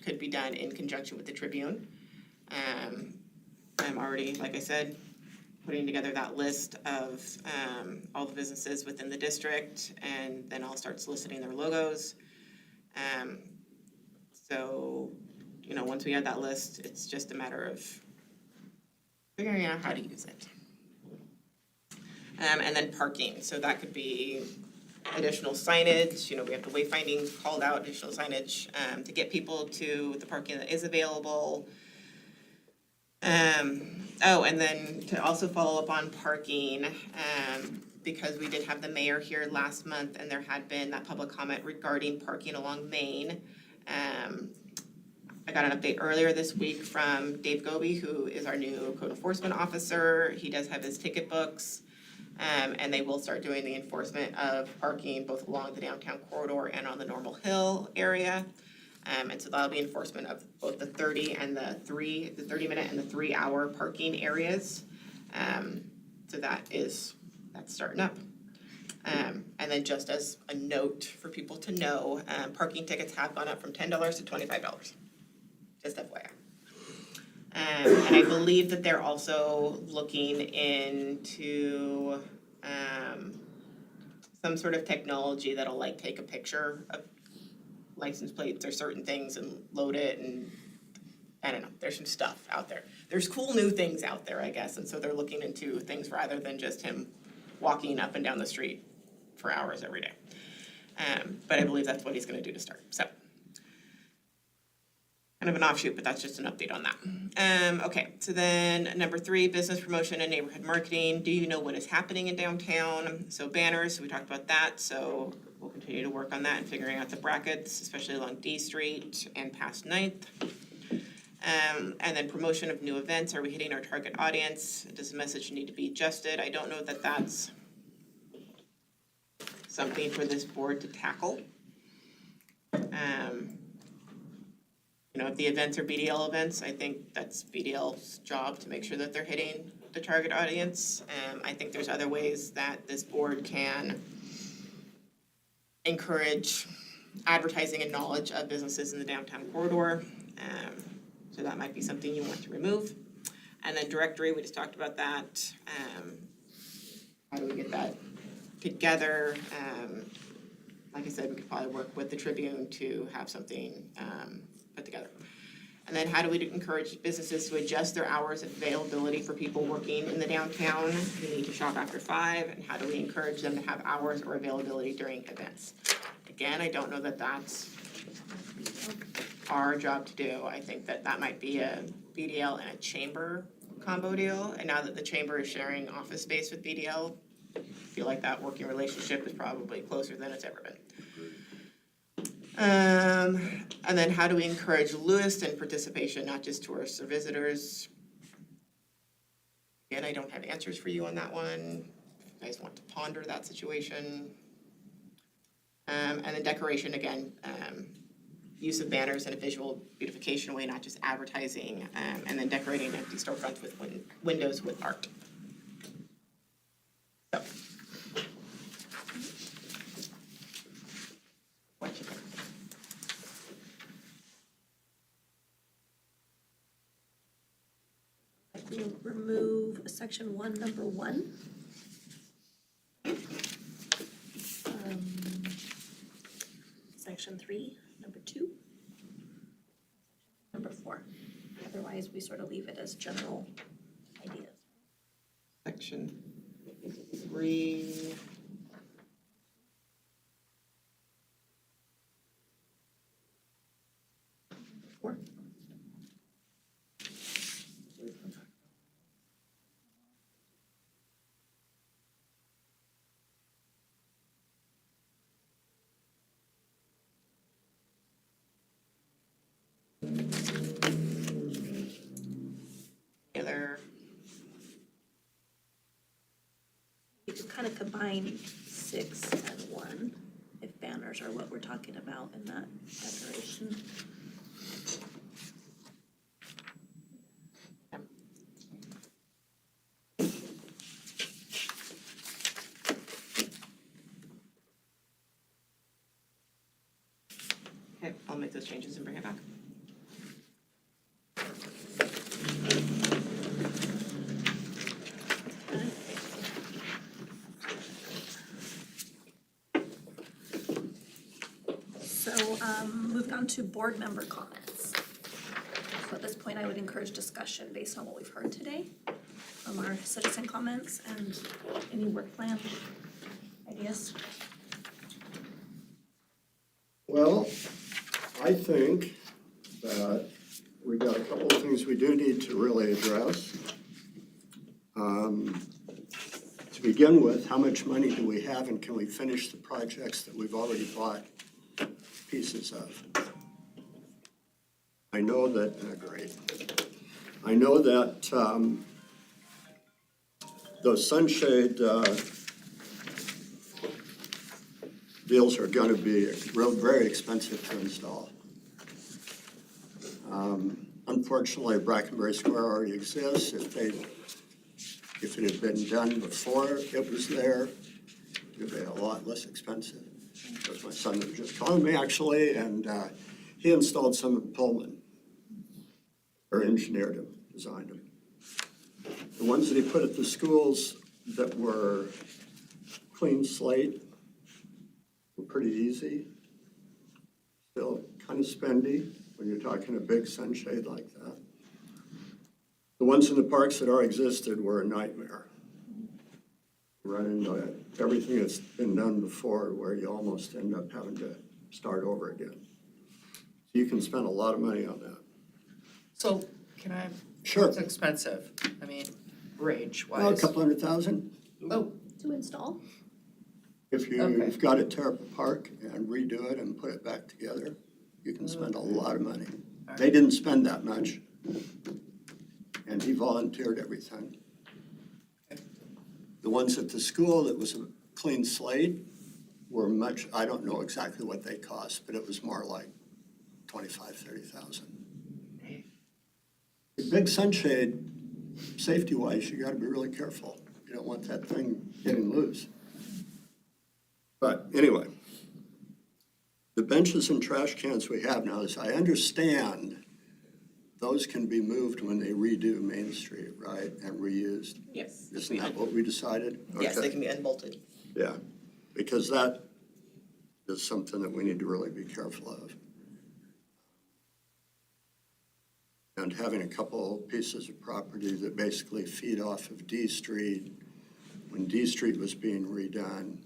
could be done in conjunction with the Tribune. I'm already, like I said, putting together that list of all the businesses within the district, and then I'll start soliciting their logos. So, you know, once we have that list, it's just a matter of figuring out how to use it. And then parking, so that could be additional signage, you know, we have the wayfinding called out, additional signage to get people to the parking that is available. Oh, and then to also follow up on parking, because we did have the mayor here last month and there had been that public comment regarding parking along Main. I got an update earlier this week from Dave Goby, who is our new code enforcement officer. He does have his ticket books, and they will start doing the enforcement of parking both along the downtown corridor and on the Normal Hill area. And so that'll be enforcement of both the 30 and the 30-minute and the 3-hour parking areas. So that's starting up. And then just as a note for people to know, parking tickets have gone up from $10 to $25, just FYI. And I believe that they're also looking into some sort of technology that'll like take a picture of license plates or certain things and load it, and I don't know, there's some stuff out there. There's cool new things out there, I guess, and so they're looking into things rather than just him walking up and down the street for hours every day. But I believe that's what he's gonna do to start, so. Kind of an offshoot, but that's just an update on that. Okay, so then number 3, business promotion and neighborhood marketing. Do you know what is happening in downtown? So banners, we talked about that, so we'll continue to work on that and figuring out the brackets, especially along D Street and past 9th. And then promotion of new events. Are we hitting our target audience? Does the message need to be adjusted? I don't know that that's something for this board to tackle. You know, if the events are BDL events, I think that's BDL's job to make sure that they're hitting the target audience. I think there's other ways that this board can encourage advertising and knowledge of businesses in the downtown corridor. So that might be something you want to remove. And then directory, we just talked about that. How do we get that together? Like I said, we could probably work with the Tribune to have something put together. And then how do we encourage businesses to adjust their hours of availability for people working in the downtown who need to shop after 5? And how do we encourage them to have hours or availability during events? Again, I don't know that that's our job to do. I think that that might be a BDL and a chamber combo deal. And now that the chamber is sharing office space with BDL, I feel like that working relationship is probably closer than it's ever been. And then how do we encourage Lewiston participation, not just tourists or visitors? Again, I don't have answers for you on that one. If you guys want to ponder that situation. And then decoration, again, use of banners in a visual beautification way, not just advertising, and then decorating empty storefronts with windows with art. So. What you think? section 1, number 1. Section 3, number 2. Number 4. Otherwise, we sort of leave it as general ideas. Section 3. Four. Other, You can kind of combine 6 and 1 if banners are what we're talking about in that decoration. okay, I'll make those changes and bring it back. So, moving on to board member comments. So at this point, I would encourage discussion based on what we've heard today from our citizen comments and any work plan ideas. Well, I think that we got a couple of things we do need to really address. To begin with, how much money do we have and can we finish the projects that we've already bought pieces of? I know that, great. I know that those sunshade deals are gonna be very expensive to install. Unfortunately, Brackenbury Square already exists. If it had been done before it was there, it would be a lot less expensive. Because my son was just calling me actually, and he installed some in Pullman, or engineered them, designed them. The ones that he put at the schools that were clean slate were pretty easy. Still kind of spendy when you're talking a big sunshade like that. The ones in the parks that already existed were a nightmare. Run into everything that's been done before where you almost end up having to start over again. So you can spend a lot of money on that. So can I, Sure. it's expensive, I mean, range Well, a wise. couple $100,000. Oh, To install? If Okay. you've got to tear up a park and redo it and put it back together, you can spend a lot of money. They didn't spend that much. And he volunteered everything. The ones at the school that was a clean slate were much, I don't know exactly what they cost, but it was more like 25, 30,000. The big sunshade, safety-wise, you gotta be really careful. You don't want that thing getting loose. But anyway, the benches and trash cans we have now, as I understand, those can be moved when they redo Main Street, right, and reused? Yes. Isn't that what we decided? Yes, they Okay. can be unbolted. Yeah, because that is something that we need to really be careful of. And having a couple pieces of property that basically feed off of D Street, when D Street was being redone,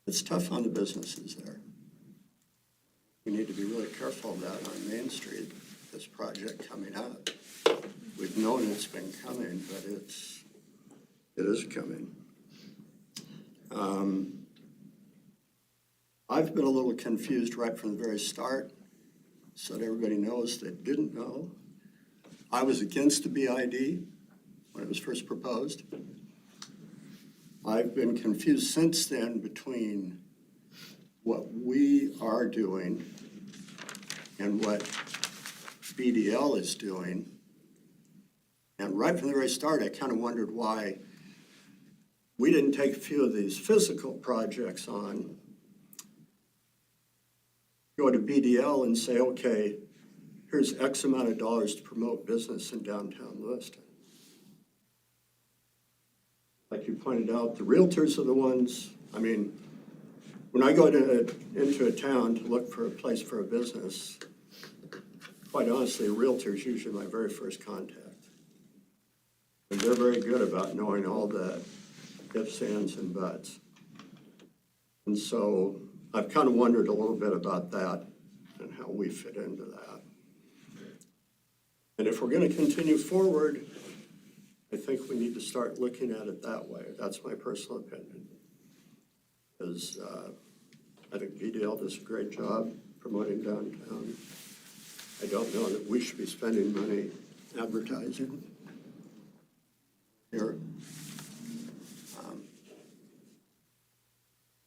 it's tough on the businesses there. We need to be really careful of that on Main Street, this project coming up. We've known it's been coming, but it is coming. I've been a little confused right from the very start, so that everybody knows that didn't know. I was against the BID when it was first proposed. I've been confused since then between what we are doing and what BDL is doing. And right from the very start, I kind of wondered why we didn't take a few of these physical projects on, go to BDL and say, okay, here's X amount of dollars to promote business in downtown Lewiston. Like you pointed out, the realtors are the ones, I mean, when I go into a town to look for a place for a business, quite honestly, a realtor is usually my very first contact. And they're very good about knowing all the ifs, ands, and buts. And so I've kind of wondered a little bit about that and how we fit into that. And if we're going to continue forward, I think we need to start looking at it that way. That's my personal opinion. Because I think VDL does a great job promoting downtown. I don't know that we should be spending money advertising here.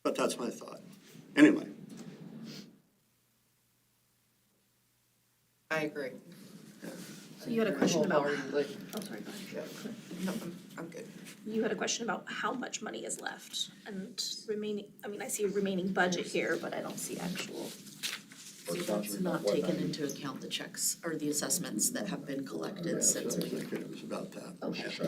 But that's my thought. Anyway. I agree. So you had a question about, Wholeheartedly. oh, sorry, go ahead. No, I'm good. You had a question about how much money is left and remaining, I mean, I see remaining budget here, but I don't see actual. So that's not taken into account the checks or the assessments that have been collected since we It was about that. okay, So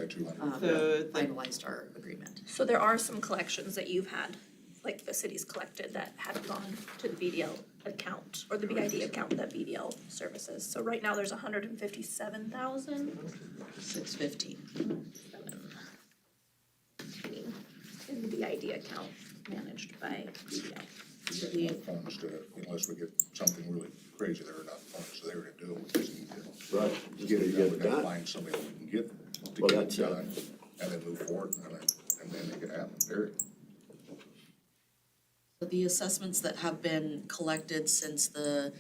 finalized our agreement. So there are some collections that you've had, like the city's collected that haven't gone to the BDL account or the BID account that BDL services. So right now there's 157,000 615. in the BID account managed by BDL. We have enough funds to, unless we get something really crazy, there are enough funds there to do it. We just need to- Right, just get it need to done. Find somebody we can get to Well, get it that's it. done, and then move forward, and then make it happen, period. So the assessments that have been collected since the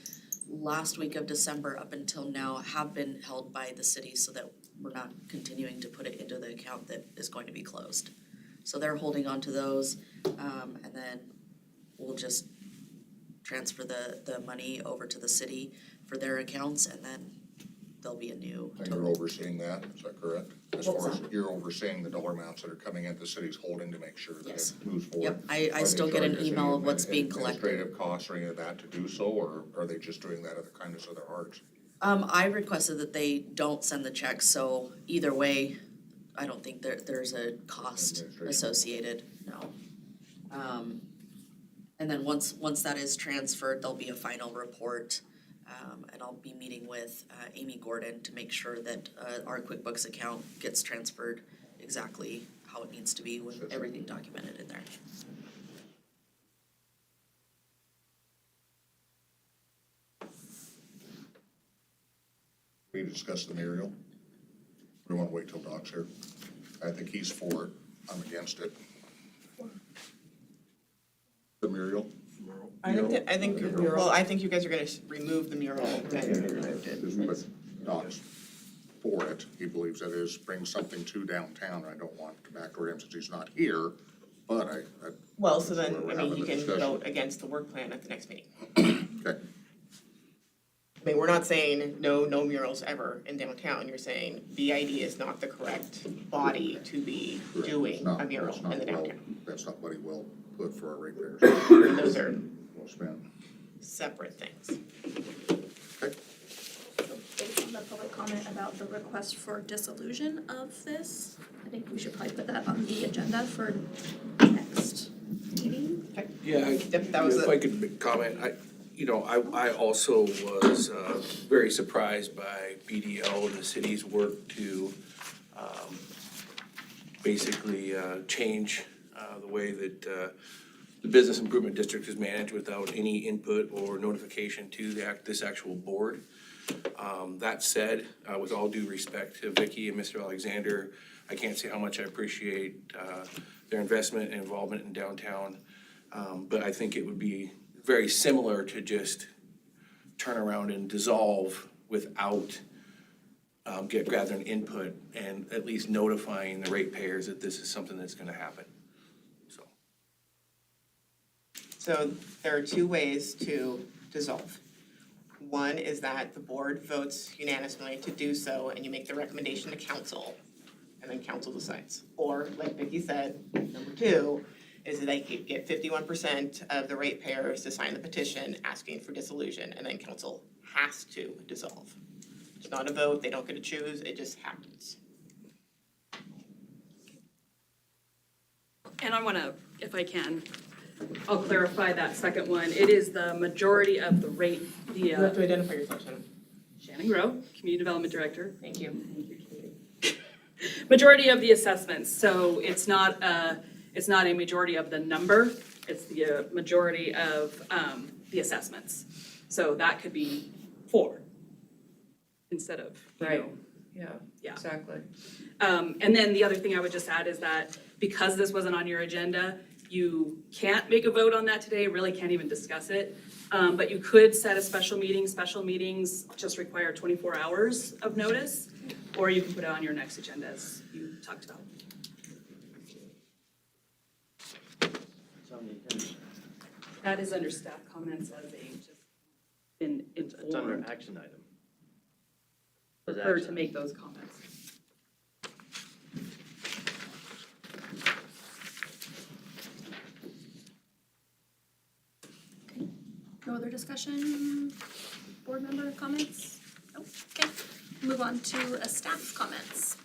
last week of December up until now have been held by the city so that we're not continuing to put it into the account that is going to be closed. So they're holding on to those, and then we'll just transfer the money over to the city for their accounts, and then there'll be a new And you're total. overseeing that, is that correct? As What was far as you're overseeing the dollar amounts that are coming in, the city's holding to make sure that Yes. it moves forward? Yep, I Are they still get an charging us email any of what's being Administrative costs or any of that to do so, or are they just doing that out of the kindness of their hearts? I requested that they don't send the checks, so either way, I don't think there's a cost Administration. associated, no. And then once that is transferred, there'll be a final report. And I'll be meeting with Amy Gordon to make sure that our QuickBooks account gets transferred exactly how it needs to be with everything documented in there. We discussed the Muriel. We wanna wait till Doc's here. I think he's for it, I'm against it. The Muriel? I think, well, I think you guys are gonna remove the mural and removed it. But Doc's for it, he believes that is, brings something to downtown, I don't want to backdoor him since he's not here, but I. Well, so that's then, where we're I mean, having you the can discussion. vote against the work plan at the next meeting. Okay, I mean, we're not saying no murals ever in downtown, you're saying BID is not the correct body to be correct. doing It's not- a mural that's in not the well- downtown. That's not what he will put for our ratepayers. And those are Well spent. separate things. Okay. So based on the public comment about the request for dissolution of this, I think we should probably put that on the agenda for next meeting. Yeah, Yep, that was if it. I could comment, I also was very surprised by BDL and the city's work to basically change the way that the business improvement district is managed without any input or notification to this actual board. That said, with all due respect to Vicky and Mr. Alexander, I can't say how much I appreciate their investment and involvement in downtown. But I think it would be very similar to just turn around and dissolve without gathering input and at least notifying the ratepayers that this is something that's gonna happen, so. So there are two ways to dissolve. One is that the board votes unanimously to do so and you make the recommendation to council and then council decides. Or like Vicky said, number two is that they could get 51% of the ratepayers to sign the petition asking for dissolution and then council has to dissolve. It's not a vote, they don't get to choose, it just happens. And I wanna, if I can, I'll clarify that second one. It is the majority of the rate, You have to identify yourself, Shannon. Shannon Grow, Community Development Director. Thank you. Majority of the assessments, so it's not a majority of the number, it's the majority of, the assessments. So that could be 4 instead of, you Right. know, Yeah, Yeah. exactly. And then the other thing I would just add is that because this wasn't on your agenda, you can't make a vote on that today, really can't even discuss it. But you could set a special meeting. Special meetings just require 24 hours of notice, or you can put it on your next agenda as you talked about. That is under staff comments as a just been It's under informed, action item. prefer to make those comments. No other discussion, board member comments? Nope, okay. Move on to staff comments.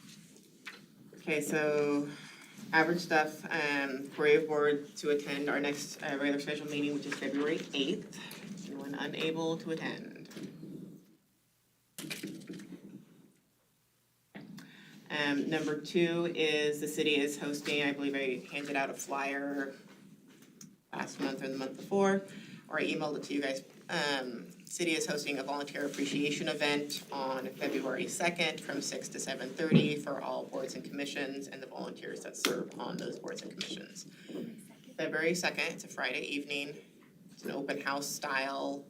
Okay, so average stuff, for your board to attend our next regular scheduled meeting, which is February 8th. Anyone unable to attend? Number 2 is the city is hosting, I believe I handed out a flyer last month or the month before, or I emailed it to you guys. City is hosting a volunteer appreciation event on February 2nd from 6 to 7:30 for all boards and commissions and the volunteers that serve on those boards and commissions. February 2nd, it's a Friday evening. It's an open house style.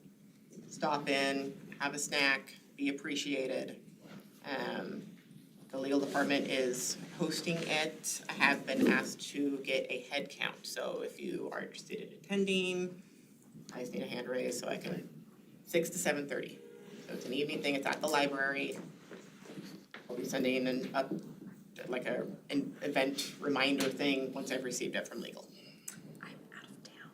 Stop in, have a snack, be appreciated. The legal department is hosting it. I have been asked to get a head count, so if you are interested in attending, I just need a hand raise so I can, 6 to 7:30. So it's an evening thing, it's at the library. I'll be sending an event reminder thing once I've received it from legal. I'm out of town.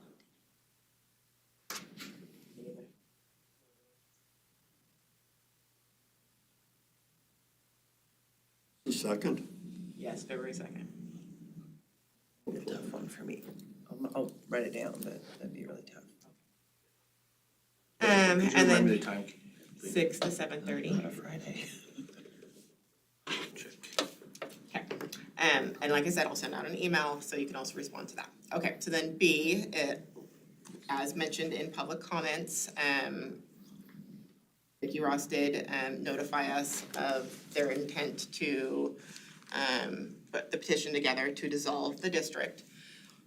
Second. Yes, February 2nd. A tough one for me. I'll write it down, but that'd be really tough. And Could you remind then me the time? 6 to 7:30. On a Friday. Okay, and like I said, I'll send out an email, so you can also respond to that. Okay, so then B, as mentioned in public comments, Vicki Ross did, notify us of their intent to, put the petition together to dissolve the district.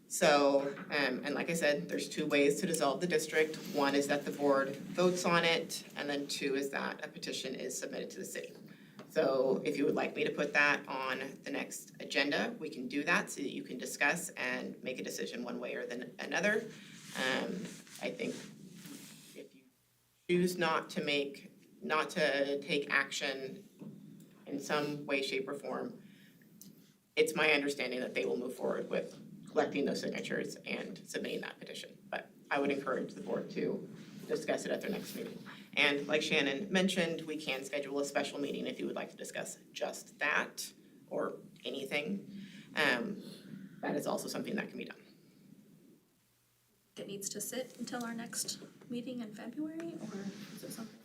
So, and like I said, there's 2 ways to dissolve the district. One is that the board votes on it, and then 2 is that a petition is submitted to the city. So if you would like me to put that on the next agenda, we can do that so that you can discuss and make a decision one way or another. I think if you choose not to take action in some way, shape, or form, it's my understanding that they will move forward with collecting those signatures and submitting that petition. But I would encourage the board to discuss it at their next meeting. And like Shannon mentioned, we can schedule a special meeting if you would like to discuss just that or anything. That is also something that can be done. It needs to sit until our next meeting in February, or is it something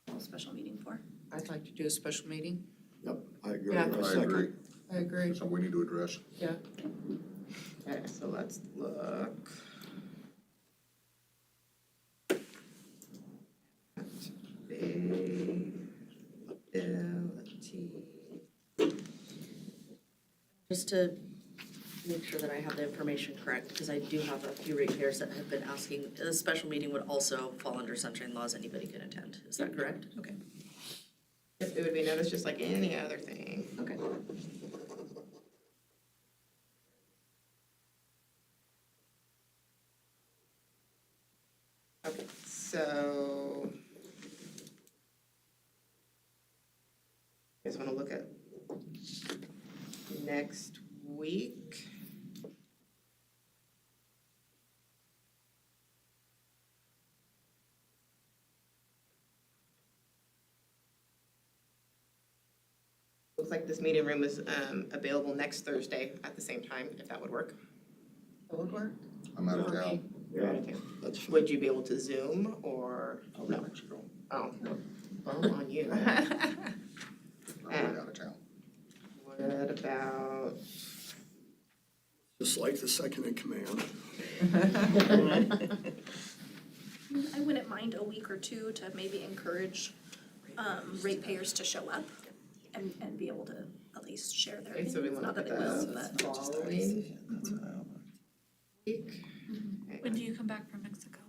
we'll special meeting for? I'd like to do a special meeting. Yep, I agree. Yeah. A I second. agree. I agree. It's something we need to address. Yeah. Okay, so let's look. Just to make sure that I have the information correct, because I do have a few ratepayers that have been asking, a special meeting would also fall under sunshine laws, anybody can attend, is that correct? Okay. It would be noticed just like any other thing. Okay. Okay, so. You guys wanna look at next week? like this meeting room is available next Thursday at the same time, if that would work. That would work? I'm out of town. You're out of town. That's fine. Would you be able to Zoom or? I'll be in Mexico. Oh, well, on you. I'm way out of town. What about? Just like the second in command. I wouldn't mind a week or two to maybe encourage ratepayers to show up and be able to at least share their Okay, so we opinions, wanna not that put they will, that but. following That's what I want. week. When do you come back from Mexico?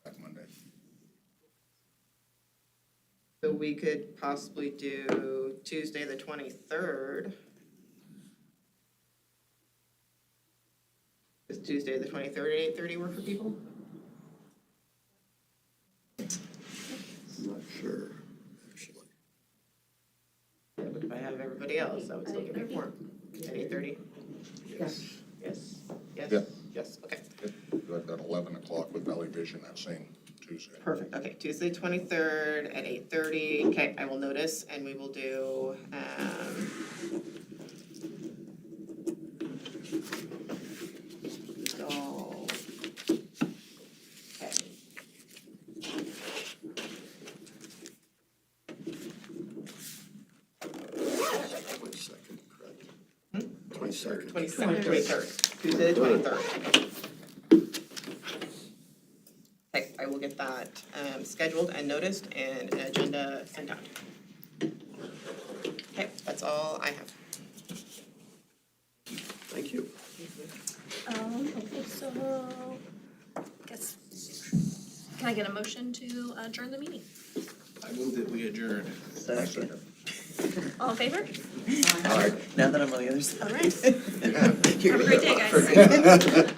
Back Monday. So we could possibly do Tuesday, the 23rd. Does Tuesday, the 23rd at 8:30 work for people? I'm not sure, actually. Yeah, but if I have everybody else, that would still give me more. At 8:30? Yes. Yes, yes, Yeah. yes, okay. I've got 11 o'clock with Valley Vision that same Tuesday. Perfect, okay, Tuesday, 23rd at 8:30. Okay, I will notice and we will do, so, okay. 22nd, correct? 22nd. 23rd, Tuesday the 23rd. Okay, I will get that scheduled and noticed and an agenda sent out. Okay, that's all I have. Thank you. Okay, so, guess, can I get a motion to adjourn the meeting? I move that we adjourn. Second. All in favor? Now that I'm on the other side. All right. You're Have a great day, guys.